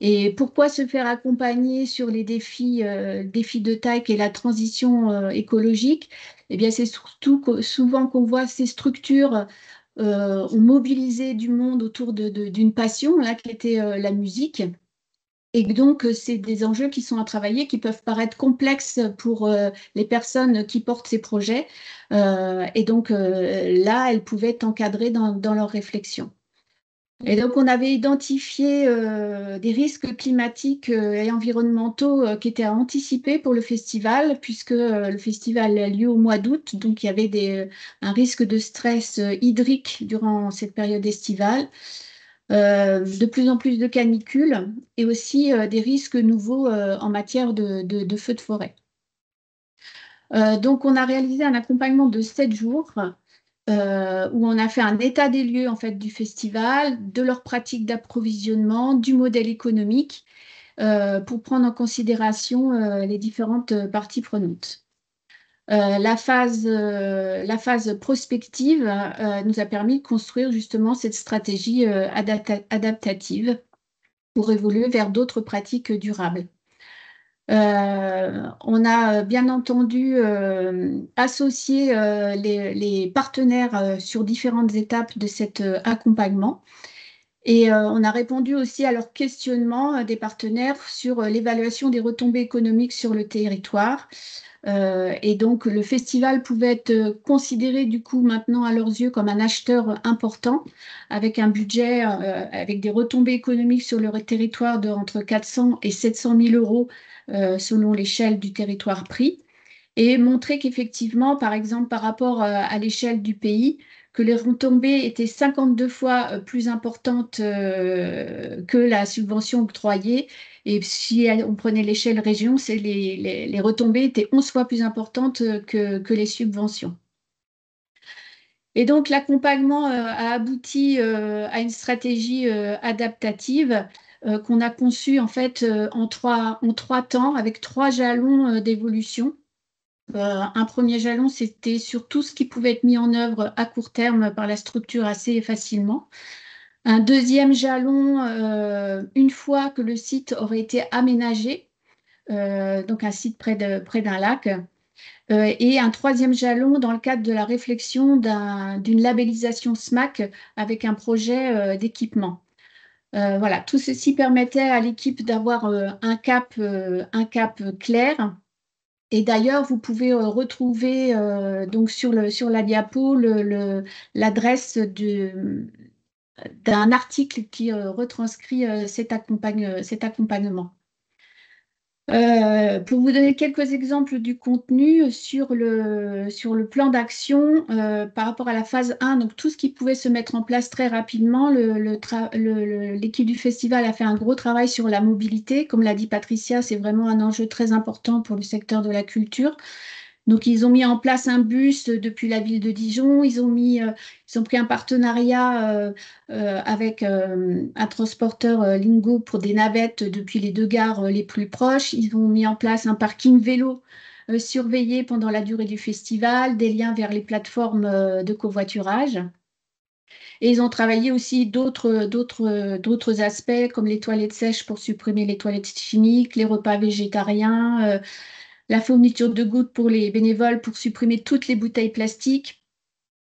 Et pourquoi se faire accompagner sur les défis de taille qu'est la transition écologique? Eh bien, c'est surtout souvent qu'on voit ces structures ont mobilisé du monde autour d'une passion, là, qui était la musique. Et donc, c'est des enjeux qui sont à travailler, qui peuvent paraître complexes pour les personnes qui portent ces projets. Et donc, là, elles pouvaient être encadrées dans leur réflexion. Et donc, on avait identifié des risques climatiques et environnementaux qui étaient à anticiper pour le festival, puisque le festival a lieu au mois d'août, donc il y avait un risque de stress hydrique durant cette période estivale, de plus en plus de canicules et aussi des risques nouveaux en matière de feux de forêt. Donc, on a réalisé un accompagnement de 7 jours où on a fait un état des lieux en fait, du festival, de leurs pratiques d'approvisionnement, du modèle économique, pour prendre en considération les différentes parties prenantes. La phase prospective nous a permis de construire justement cette stratégie adaptative pour évoluer vers d'autres pratiques durables. On a bien entendu associé les partenaires sur différentes étapes de cet accompagnement et on a répondu aussi à leurs questionnements des partenaires sur l'évaluation des retombées économiques sur le territoire. Et donc le festival pouvait être considéré du coup maintenant à leurs yeux comme un acheteur important avec un budget, avec des retombées économiques sur le territoire de entre 400 et 700 000 euros selon l'échelle du territoire pris, et montrer qu'effectivement, par exemple, par rapport à l'échelle du pays, que les retombées étaient 52 fois plus importantes que la subvention octroyée. Et si on prenait l'échelle région, les retombées étaient 11 fois plus importantes que les subventions. Et donc, l'accompagnement a abouti à une stratégie adaptative qu'on a conçue en fait en trois temps, avec 3 jalons d'évolution. Un premier jalon, c'était sur tout ce qui pouvait être mis en œuvre à court terme par la structure assez facilement. Un deuxième jalon, une fois que le site aurait été aménagé, donc un site près d'un lac. Et un troisième jalon dans le cadre de la réflexion d'une labellisation SMAC avec un projet d'équipement. Voilà, tout ceci permettait à l'équipe d'avoir un cap clair Et d'ailleurs, vous pouvez retrouver donc sur la diapo l'adresse d'un article qui retranscrit cet accompagnement. Pour vous donner quelques exemples du contenu sur le plan d'action par rapport à la phase 1, donc tout ce qui pouvait se mettre en place très rapidement, l'équipe du festival a fait un gros travail sur la mobilité. Comme l'a dit Patricia, c'est vraiment un enjeu très important pour le secteur de la culture. Donc, ils ont mis en place un bus depuis la ville de Dijon. Ils ont pris un partenariat avec un transporteur Lingo pour des navettes depuis les 2 gares les plus proches. Ils ont mis en place un parking vélo surveillé pendant la durée du festival, des liens vers les plateformes de covoiturage. Et ils ont travaillé aussi d'autres aspects comme les toilettes sèches pour supprimer les toilettes chimiques, les repas végétariens, la fourniture de gouttes pour les bénévoles pour supprimer toutes les bouteilles plastiques.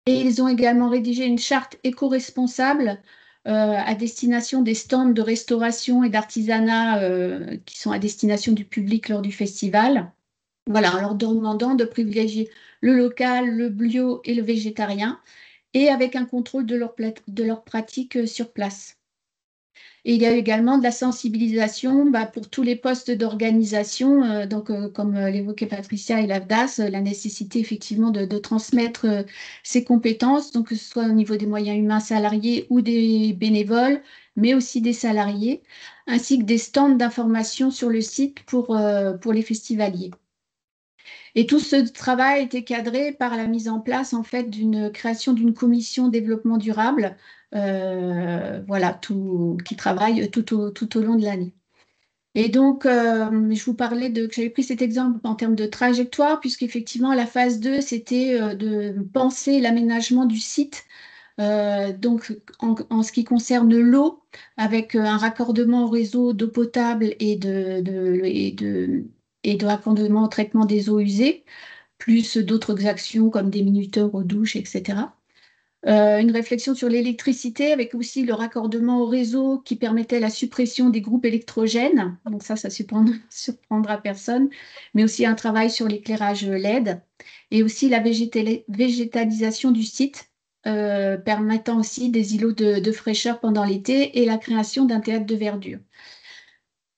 Et ils ont également rédigé une charte éco-responsable à destination des stands de restauration et d'artisanat qui sont à destination du public lors du festival. Voilà, en leur demandant de privilégier le local, le bio et le végétarien, et avec un contrôle de leur pratique sur place. Et il y a également de la sensibilisation pour tous les postes d'organisation, comme l'évoquait Patricia et l'AFDAS, la nécessité effectivement de transmettre ces compétences, donc que ce soit au niveau des moyens humains salariés ou des bénévoles, mais aussi des salariés, ainsi que des stands d'information sur le site pour les festivaliers. Et tout ce travail a été cadré par la mise en place en fait d'une création d'une commission développement durable, voilà, qui travaille tout au long de l'année. Et donc, je vous parlais que j'avais pris cet exemple en termes de trajectoire, puisqu'effectivement, la phase 2, c'était de penser l'aménagement du site. Donc, en ce qui concerne l'eau, avec un raccordement au réseau d'eau potable et de raccordement au traitement des eaux usées, plus d'autres actions comme des minuteurs aux douches, etc. Une réflexion sur l'électricité avec aussi le raccordement au réseau qui permettait la suppression des groupes électrogènes. Donc ça surprendra personne. Mais aussi un travail sur l'éclairage LED et aussi la végétalisation du site, permettant aussi des îlots de fraîcheur pendant l'été et la création d'un théâtre de verdure.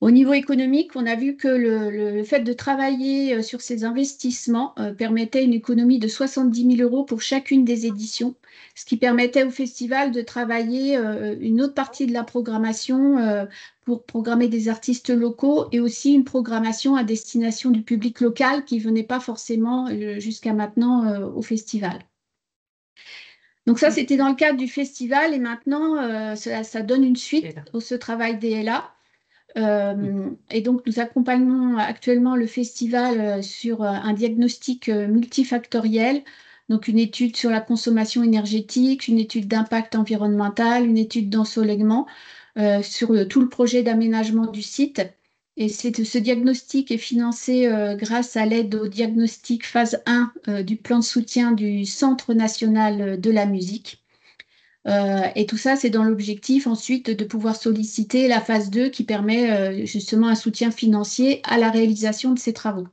Au niveau économique, on a vu que le fait de travailler sur ces investissements permettait une économie de 70 000 € pour chacune des éditions, ce qui permettait au festival de travailler une autre partie de la programmation pour programmer des artistes locaux et aussi une programmation à destination du public local qui ne venait pas forcément jusqu'à maintenant au festival. Donc ça, c'était dans le cadre du festival et maintenant, ça donne une suite au ce travail DLA. Et donc, nous accompagnons actuellement le festival sur un diagnostic multifactoriel, donc une étude sur la consommation énergétique, une étude d'impact environnemental, une étude d'ensoleillement sur tout le projet d'aménagement du site. Et ce diagnostic est financé grâce à l'aide au diagnostic phase 1 du plan de soutien du Centre national de la musique. Et tout ça, c'est dans l'objectif ensuite de pouvoir solliciter la phase 2 qui permet justement un soutien financier à la réalisation de ces travaux.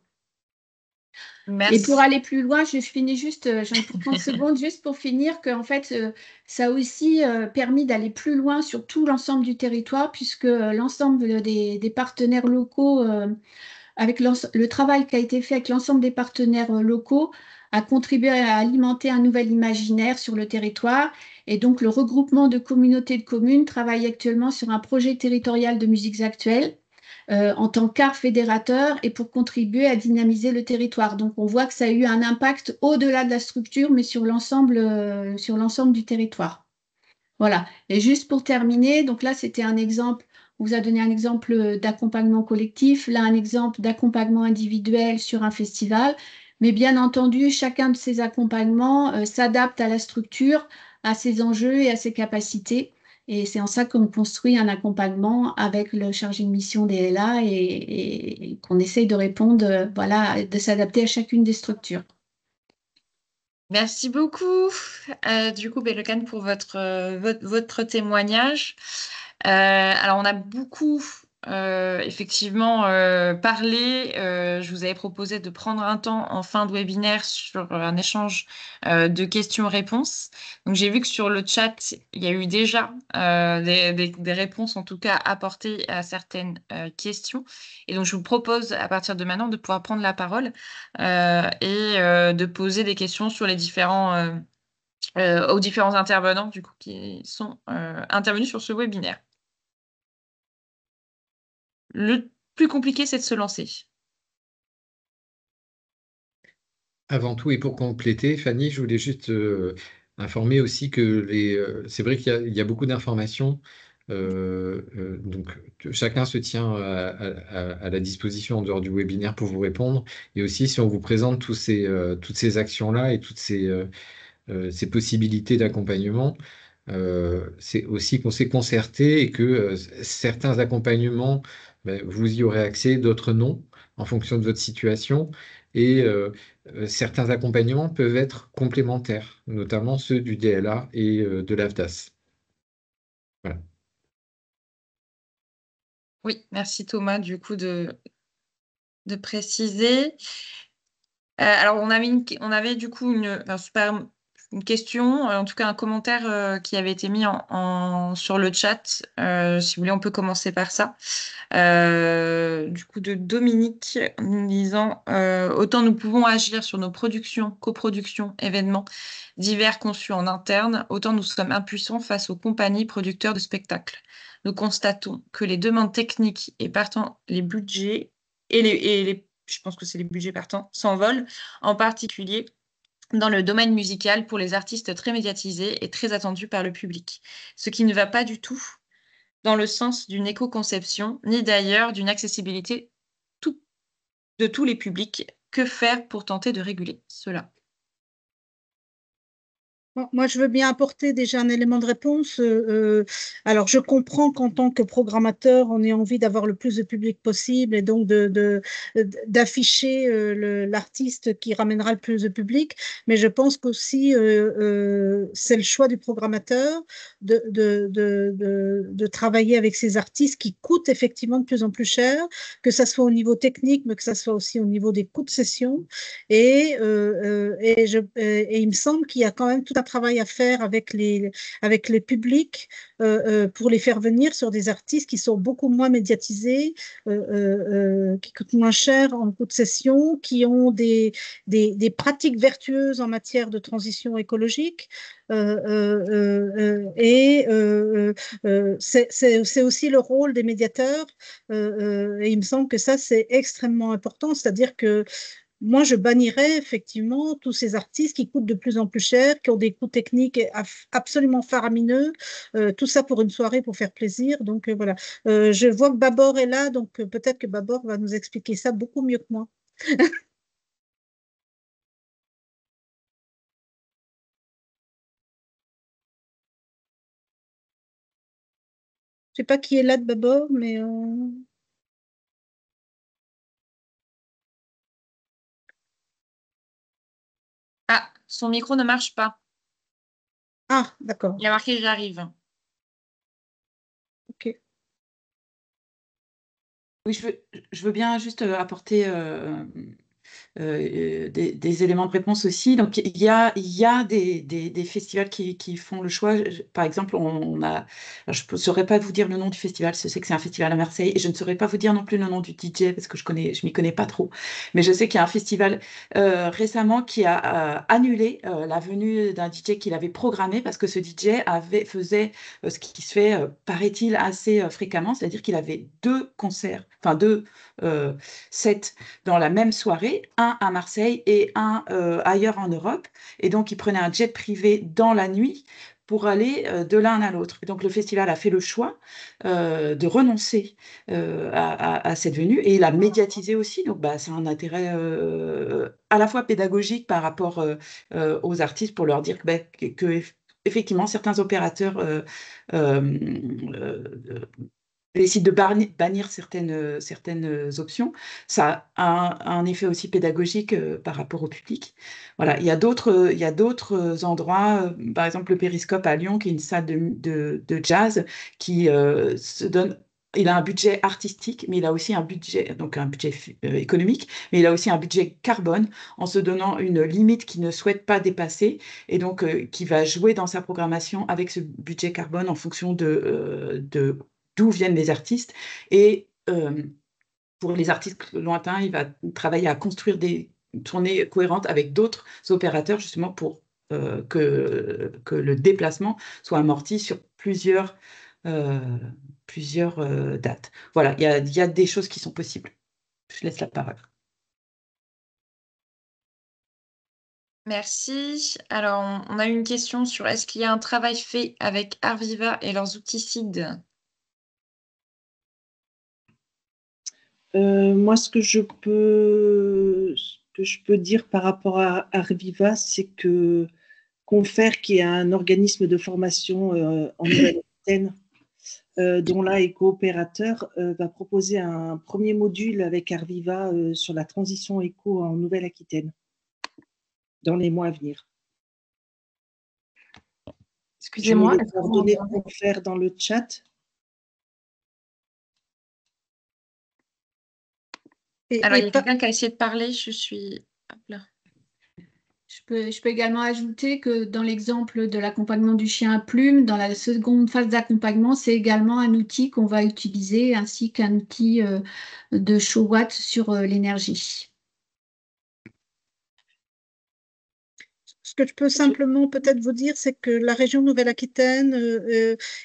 Merci. Et pour aller plus loin, je finis juste, j'en ai pour 30 secondes, juste pour finir, qu'en fait, ça a aussi permis d'aller plus loin sur tout l'ensemble du territoire, puisque l'ensemble des partenaires locaux, avec le travail qui a été fait avec l'ensemble des partenaires locaux, a contribué à alimenter un nouvel imaginaire sur le territoire. Et donc, le regroupement de communautés de communes travaille actuellement sur un projet territorial de musiques actuelles en tant qu'art fédérateur et pour contribuer à dynamiser le territoire. Donc, on voit que ça a eu un impact au-delà de la structure, mais sur l'ensemble du territoire. Voilà. Et juste pour terminer, donc là, c'était un exemple. On vous a donné un exemple d'accompagnement collectif, là, un exemple d'accompagnement individuel sur un festival. Mais bien entendu, chacun de ces accompagnements s'adapte à la structure, à ses enjeux et à ses capacités. Et c'est en ça qu'on construit un accompagnement avec le chargé de mission DLA et qu'on essaye de répondre, voilà, de s'adapter à chacune des structures. Merci beaucoup, du coup, Bellocan, pour votre témoignage. Alors, on a beaucoup effectivement parler. Je vous avais proposé de prendre un temps en fin de webinaire sur un échange de questions-réponses. Donc j'ai vu que sur le chat, il y a eu déjà des réponses, en tout cas apportées à certaines questions. Et donc je vous propose à partir de maintenant de pouvoir prendre la parole et de poser des questions sur les aux différents intervenants du coup, qui sont intervenus sur ce webinaire. Le plus compliqué, c'est de se lancer. Avant tout, et pour compléter, Fanny, je voulais juste informer aussi que c'est vrai qu'il y a beaucoup d'informations, donc chacun se tient à la disposition en dehors du webinaire pour vous répondre. Et aussi, si on vous présente toutes ces actions-là et toutes ces possibilités d'accompagnement, c'est aussi qu'on s'est concerté et que certains accompagnements, ben, vous y aurez accès, d'autres non, en fonction de votre situation. Et certains accompagnements peuvent être complémentaires, notamment ceux du DLA et de l'AFDAS. Voilà. Oui, merci Thomas, du coup, de préciser. Alors, on avait du coup une question, en tout cas un commentaire qui avait été mis sur le chat. Si vous voulez, on peut commencer par ça. Du coup, de Dominique, nous disant autant nous pouvons agir sur nos productions, coproductions, événements divers conçus en interne, autant nous sommes impuissants face aux compagnies producteurs de spectacles. Nous constatons que les demandes techniques et partant les budgets je pense que c'est les budgets partants, s'envolent, en particulier dans le domaine musical pour les artistes très médiatisés et très attendus par le public. Ce qui ne va pas du tout dans le sens d'une éco-conception, ni d'ailleurs d'une accessibilité de tous les publics. Que faire pour tenter de réguler cela? Bon, moi, je veux bien apporter déjà un élément de réponse. Alors, je comprends qu'en tant que programmateur, on ait envie d'avoir le plus de public possible et donc d'afficher l'artiste qui ramènera le plus de public. Mais je pense qu'aussi, c'est le choix du programmateur de travailler avec ces artistes qui coûtent effectivement de plus en plus cher, que ça soit au niveau technique, mais que ça soit aussi au niveau des coûts de session. Et il me semble qu'il y a quand même tout un travail à faire avec les publics pour les faire venir sur des artistes qui sont beaucoup moins médiatisés, qui coûtent moins cher en coût de session, qui ont des pratiques vertueuses en matière de transition écologique. C'est aussi le rôle des médiateurs. Et il me semble que ça, c'est extrêmement important. C'est-à-dire que moi, je bannirais effectivement tous ces artistes qui coûtent de plus en plus cher, qui ont des coûts techniques absolument faramineux, tout ça pour une soirée, pour faire plaisir. Donc voilà. Je vois que Babor est là, donc peut-être que Babor va nous expliquer ça beaucoup mieux que moi. Je sais pas qui est là de Babor, mais Ah, son micro ne marche pas. ah, d'accord. Il y a marqué j'arrive. Ok. Oui, je veux bien juste apporter des éléments de réponse aussi. Donc, il y a des festivals qui font le choix. Par exemple, alors, je ne saurais pas vous dire le nom du festival, je sais que c'est un festival à Marseille, et je ne saurais pas vous dire non plus le nom du DJ parce que je m'y connais pas trop. Mais je sais qu'il y a un festival récemment qui a annulé la venue d'un DJ qu'il avait programmé parce que ce DJ faisait ce qui se fait, paraît-il, assez fréquemment, c'est-à-dire qu'il avait deux concerts, enfin deux sets dans la même soirée, un à Marseille et un ailleurs en Europe. Et donc, il prenait un jet privé dans la nuit pour aller de l'un à l'autre. Et donc, le festival a fait le choix de renoncer à cette venue et il a médiatisé aussi. Donc, bah, c'est un intérêt à la fois pédagogique par rapport aux artistes pour leur dire effectivement, certains opérateurs décide de bannir certaines options, ça a un effet aussi pédagogique par rapport au public. Voilà, il y a d'autres endroits, par exemple le Périscope à Lyon, qui est une salle de jazz qui se donne il a un budget artistique, mais il a aussi un budget, donc un budget économique, mais il a aussi un budget carbone en se donnant une limite qu'il ne souhaite pas dépasser et donc qui va jouer dans sa programmation avec ce budget carbone en fonction de d'où viennent les artistes. Et pour les artistes lointains, il va travailler à construire des tournées cohérentes avec d'autres opérateurs justement pour que le déplacement soit amorti sur plusieurs dates. Voilà, il y a des choses qui sont possibles. Je laisse la parole. Merci. Alors, on a une question sur est-ce qu'il y a un travail fait avec Arviva et leurs outils CID? Moi, ce que je peux dire par rapport à Arviva, c'est que Confer, qui est un organisme de formation en Nouvelle-Aquitaine, dont là est coopérateur, va proposer un premier module avec Arviva sur la transition éco en Nouvelle-Aquitaine dans les mois à venir. Excusez-moi. Je mets les coordonnées de Confer dans le chat. Alors, il y a quelqu'un qui a essayé de parler, je suis... Hop là. Je peux également ajouter que dans l'exemple de l'accompagnement du chien à plume, dans la seconde phase d'accompagnement, c'est également un outil qu'on va utiliser ainsi qu'un outil de show watt sur l'énergie. Ce que je peux simplement peut-être vous dire, c'est que la région Nouvelle-Aquitaine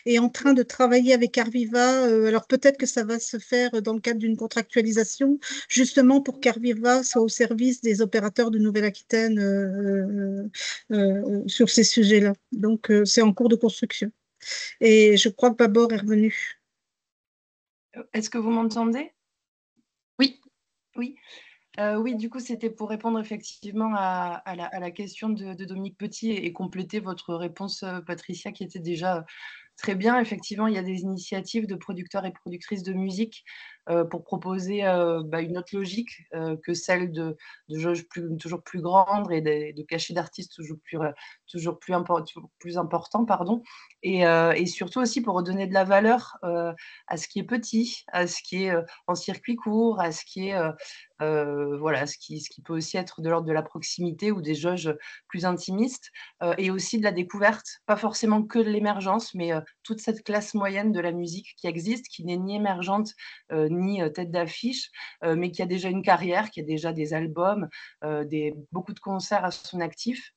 est en train de travailler avec Arviva. Alors peut-être que ça va se faire dans le cadre d'une contractualisation, justement pour qu'Arviva soit au service des opérateurs de Nouvelle-Aquitaine sur ces sujets-là. Donc c'est en cours de construction. Et je crois que Babor est revenu. Est-ce que vous m'entendez? Oui. Oui. Oui, du coup, c'était pour répondre effectivement à la question de Dominique Petit et compléter votre réponse, Patricia, qui était déjà très bien. Effectivement, il y a des initiatives de producteurs et productrices de musique pour proposer une autre logique que celle de jauges toujours plus grandes et de cachets d'artistes toujours plus importants, pardon. Et surtout aussi pour redonner de la valeur à ce qui est petit, à ce qui est en circuit court, à ce qui est voilà, ce qui peut aussi être de l'ordre de la proximité ou des jauges plus intimistes, et aussi de la découverte, pas forcément que de l'émergence, mais toute cette classe moyenne de la musique qui existe, qui n'est ni émergente ni tête d'affiche, mais qui a déjà une carrière, qui a déjà des albums, beaucoup de concerts à son actif,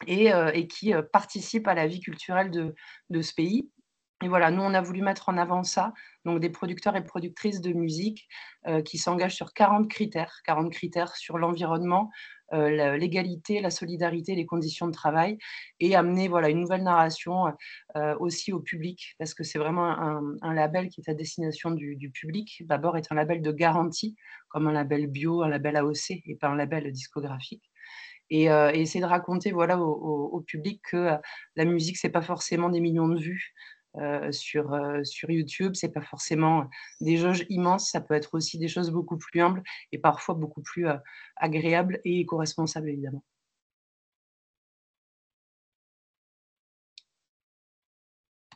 et qui participe à la vie culturelle de ce pays. Et voilà, nous, on a voulu mettre en avant ça, donc des producteurs et productrices de musique qui s'engagent sur 40 critères sur l'environnement, l'égalité, la solidarité, les conditions de travail, et amener voilà, une nouvelle narration aussi au public, parce que c'est vraiment un label qui est à destination du public. Babor est un label de garantie, comme un label bio, un label AOC, et pas un label discographique. Et essayer de raconter voilà, au public que la musique, c'est pas forcément des millions de vues sur YouTube, c'est pas forcément des jauges immenses, ça peut être aussi des choses beaucoup plus humbles et parfois beaucoup plus agréables et éco-responsables, évidemment.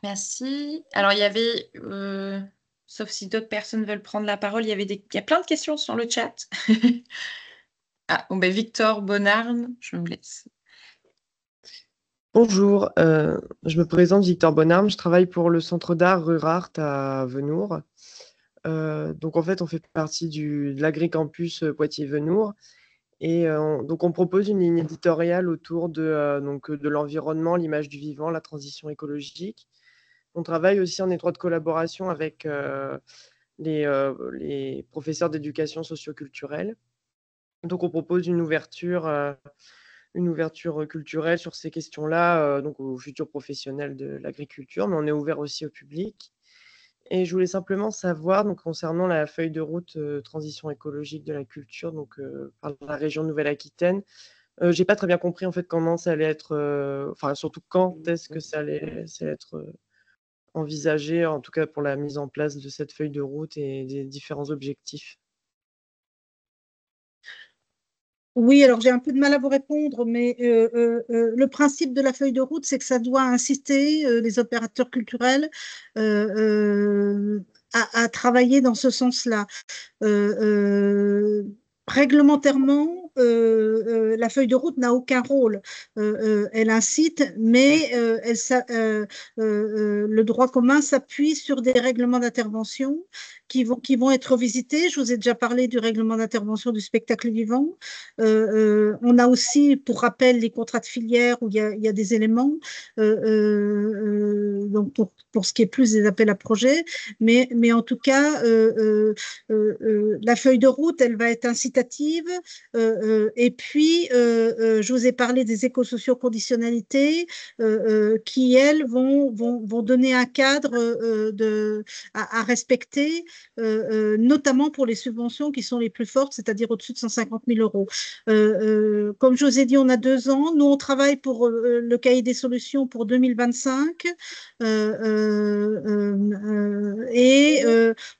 Merci. Alors, il y avait, sauf si d'autres personnes veulent prendre la parole, il y a plein de questions sur le chat. Ah, bon, ben, Victor Bonarne, je me laisse. Bonjour, je me présente Victor Bonarme, je travaille pour le Centre d'art Rurart à Venours. Donc en fait, on fait partie de l'Agricampus Poitiers-Venours et donc on propose une ligne éditoriale autour de l'environnement, l'image du vivant, la transition écologique. On travaille aussi en étroite collaboration avec les professeurs d'éducation socioculturelle. Donc on propose une ouverture culturelle sur ces questions-là, donc aux futurs professionnels de l'agriculture, mais on est ouvert aussi au public. Et je voulais simplement savoir, donc, concernant la feuille de route transition écologique de la culture, donc par la région Nouvelle-Aquitaine, j'ai pas très bien compris en fait comment ça allait être, enfin surtout quand est-ce que ça allait être envisagé, en tout cas pour la mise en place de cette feuille de route et des différents objectifs. Oui, alors j'ai un peu de mal à vous répondre, mais le principe de la feuille de route, c'est que ça doit inciter les opérateurs culturels à travailler dans ce sens-là. Réglementairement, la feuille de route n'a aucun rôle. Elle incite, mais le droit commun s'appuie sur des règlements d'intervention qui vont être visités. Je vous ai déjà parlé du règlement d'intervention du spectacle vivant. On a aussi, pour rappel, les contrats de filière où il y a des éléments, donc pour ce qui est plus des appels à projets. Mais en tout cas, la feuille de route, elle va être incitative. Et puis, je vous ai parlé des éco-socio-conditionnalités qui, elles, vont donner un cadre à respecter, notamment pour les subventions qui sont les plus fortes, c'est-à-dire au-dessus de 150 000 euros. Comme je vous ai dit, on a 2 ans. Nous, on travaille pour le cahier des solutions pour 2025. Et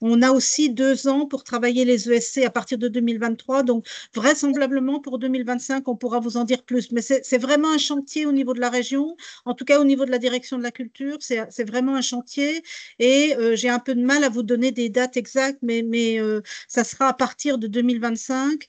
on a aussi 2 ans pour travailler les ESC à partir de 2023. Donc, vraisemblablement, pour 2025, on pourra vous en dire plus. Mais c'est vraiment un chantier au niveau de la région, en tout cas au niveau de la direction de la culture. C'est vraiment un chantier. Et j'ai un peu de mal à vous donner des dates exactes, mais ça sera à partir de 2025.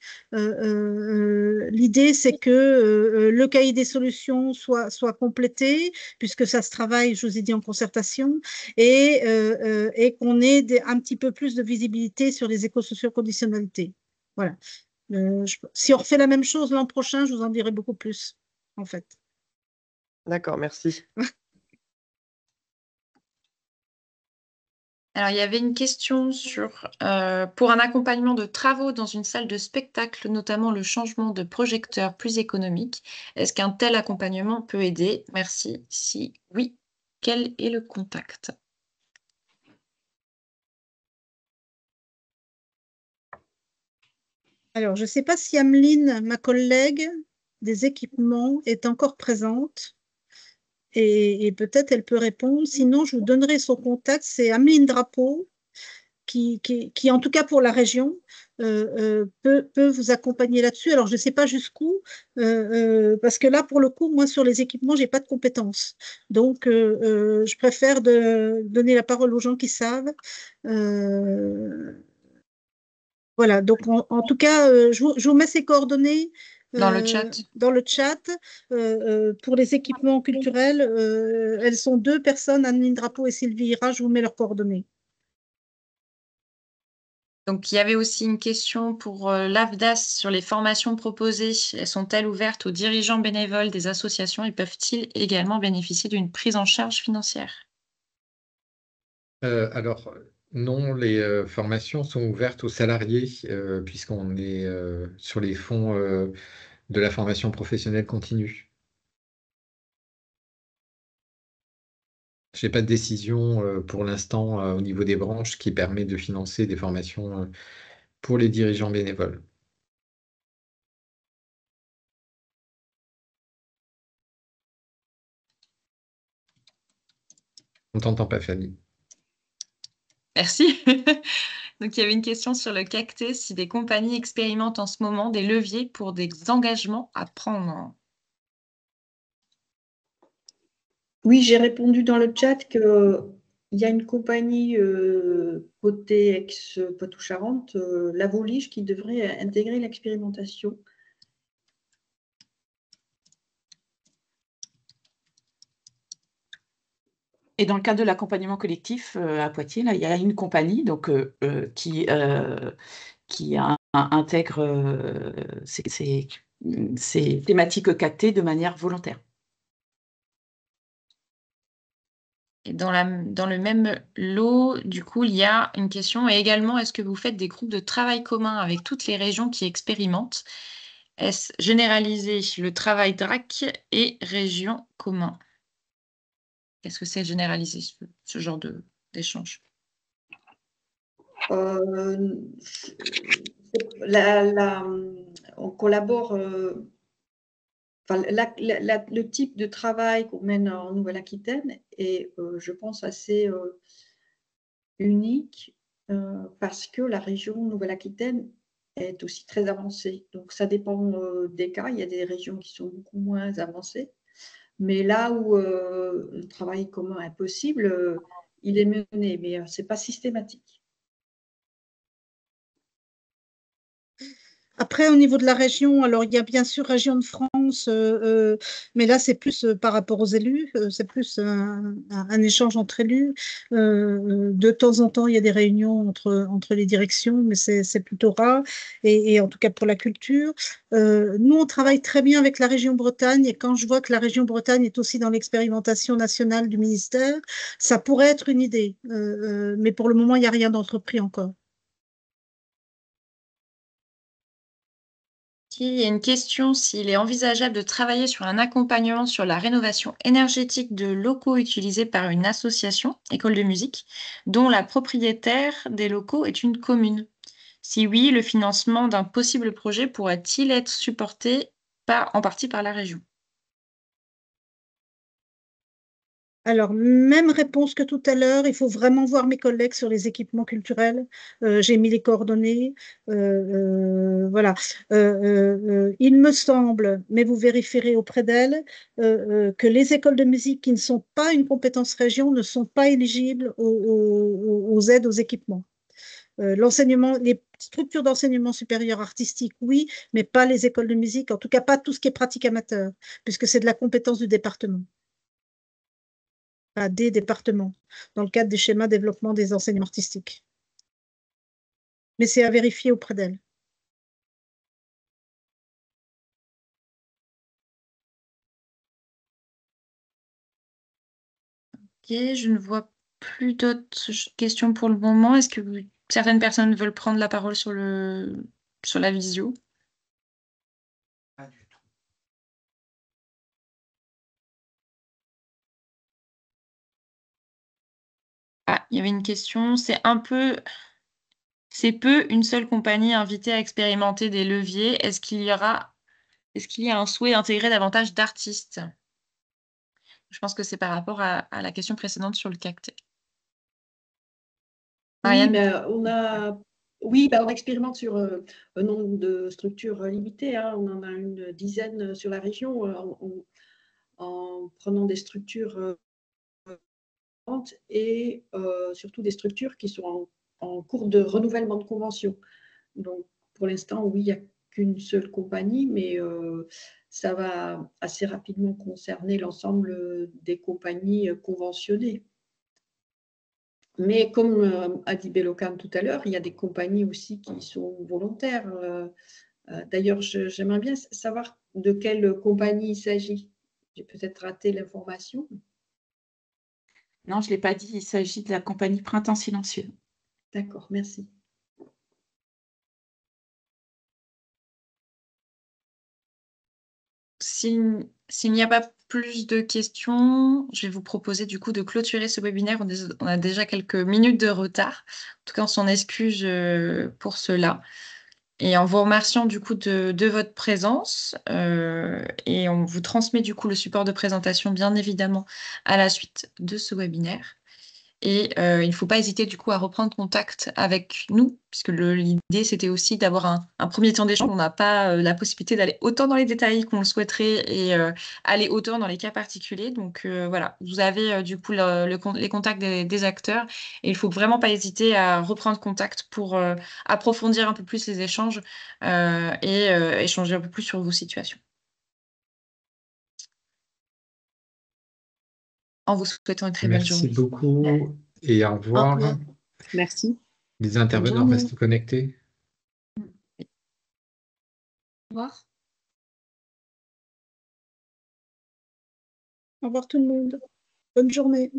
L'idée, c'est que le cahier des solutions soit complété, puisque ça se travaille, je vous ai dit, en concertation, et qu'on ait un petit peu plus de visibilité sur les éco-socio-conditionnalités. Voilà. Si on refait la même chose l'an prochain, je vous en dirai beaucoup plus, en fait. D'accord, merci. Alors, il y avait une question sur pour un accompagnement de travaux dans une salle de spectacle, notamment le changement de projecteur plus économique. Est-ce qu'un tel accompagnement peut aider? Merci. Si oui, quel est le contact? Alors, je ne sais pas si Ameline, ma collègue des équipements, est encore présente. Et peut-être elle peut répondre. Sinon, je vous donnerai son contact. C'est Ameline Drapeau, qui, en tout cas pour la région, peut vous accompagner là-dessus. Alors, je ne sais pas jusqu'où, parce que là, pour le coup, moi, sur les équipements, je n'ai pas de compétences. Donc, je préfère donner la parole aux gens qui savent. Voilà, donc en tout cas, je vous mets ces coordonnées Dans le chat. dans le chat. Pour les équipements culturels, elles sont 2 personnes, Anne-Lyne Drapeau et Sylvie Ira, je vous mets leurs coordonnées. Donc, il y avait aussi une question pour l'AFDAS sur les formations proposées. Elles sont-elles ouvertes aux dirigeants bénévoles des associations et peuvent-ils également bénéficier d'une prise en charge financière? Alors, non, les formations sont ouvertes aux salariés, puisqu'on est sur les fonds de la formation professionnelle continue. Je n'ai pas de décision pour l'instant au niveau des branches qui permet de financer des formations pour les dirigeants bénévoles. On t'entend pas, Fanny. Merci. Donc, il y avait une question sur le cacté, si des compagnies expérimentent en ce moment des leviers pour des engagements à prendre. Oui, j'ai répondu dans le chat qu'il y a une compagnie côté ex-Poitou-Charentes, La Volige, qui devrait intégrer l'expérimentation. Et dans le cadre de l'accompagnement collectif à Poitiers, là, il y a une compagnie donc, qui intègre ces thématiques cactées de manière volontaire. Et dans le même lot, du coup, il y a une question. Et également, est-ce que vous faites des groupes de travail communs avec toutes les régions qui expérimentent? Est-ce généraliser le travail DRAC et région commun? Est-ce que c'est généralisé ce genre d'échange? On collabore. Le type de travail qu'on mène en Nouvelle-Aquitaine est, je pense, assez unique parce que la région Nouvelle-Aquitaine est aussi très avancée. Donc, ça dépend des cas. Il y a des régions qui sont beaucoup moins avancées. Mais là où le travail commun est possible, il est mené, mais ce n'est pas systématique. Après, au niveau de la région, alors il y a bien sûr Région de France, mais là c'est plus par rapport aux élus, c'est plus un échange entre élus. De temps en temps, il y a des réunions entre les directions, mais c'est plutôt rare, et en tout cas pour la culture. Nous, on travaille très bien avec la région Bretagne, et quand je vois que la région Bretagne est aussi dans l'expérimentation nationale du ministère, ça pourrait être une idée, mais pour le moment, il n'y a rien d'entrepris encore. Il y a une question s'il est envisageable de travailler sur un accompagnement sur la rénovation énergétique de locaux utilisés par une association, école de musique, dont la propriétaire des locaux est une commune. Si oui, le financement d'un possible projet pourrait-il être supporté en partie par la région? Alors, même réponse que tout à l'heure, il faut vraiment voir mes collègues sur les équipements culturels. J'ai mis les coordonnées. Voilà. Il me semble, mais vous vérifierez auprès d'elles, que les écoles de musique qui ne sont pas une compétence région ne sont pas éligibles aux aides aux équipements. L'enseignement, les structures d'enseignement supérieur artistique, oui, mais pas les écoles de musique, en tout cas pas tout ce qui est pratique amateur, puisque c'est de la compétence du département à des départements dans le cadre des schémas développement des enseignements artistiques. Mais c'est à vérifier auprès d'elle. Ok, je ne vois plus d'autres questions pour le moment. Est-ce que certaines personnes veulent prendre la parole sur la visio? Pas du tout. Ah, il y avait une question. C'est peu une seule compagnie invitée à expérimenter des leviers. Est-ce qu'il y a un souhait d'intégrer davantage d'artistes? Je pense que c'est par rapport à la question précédente sur le cactet. Oui, Marianne? on expérimente sur un nombre de structures limitées, hein. On en a une dizaine sur la région en prenant des structures et surtout des structures qui sont en cours de renouvellement de convention. Donc, pour l'instant, oui, il n'y a qu'une seule compagnie, mais ça va assez rapidement concerner l'ensemble des compagnies conventionnées. Mais comme a dit Bellocan tout à l'heure, il y a des compagnies aussi qui sont volontaires. D'ailleurs, j'aimerais bien savoir de quelle compagnie il s'agit. J'ai peut-être raté l'information. Non, je ne l'ai pas dit, il s'agit de la compagnie Printemps Silencieux. D'accord, merci. S'il n'y a pas plus de questions, je vais vous proposer du coup de clôturer ce webinaire. On a déjà quelques minutes de retard. En tout cas, on s'en excuse pour cela. Et en vous remerciant du coup de votre présence, et on vous transmet du coup le support de présentation, bien évidemment, à la suite de ce webinaire. Et il ne faut pas hésiter du coup à reprendre contact avec nous, puisque l'idée c'était aussi d'avoir un premier temps d'échange. On n'a pas la possibilité d'aller autant dans les détails qu'on le souhaiterait et aller autant dans les cas particuliers. Donc voilà, vous avez du coup les contacts des acteurs et il ne faut vraiment pas hésiter à reprendre contact pour approfondir un peu plus les échanges et échanger un peu plus sur vos situations. En vous souhaitant une très belle Merci journée. beaucoup et au revoir. Merci. Les intervenants journée. restent connectés. Au revoir. Au revoir tout le monde. Bonne journée.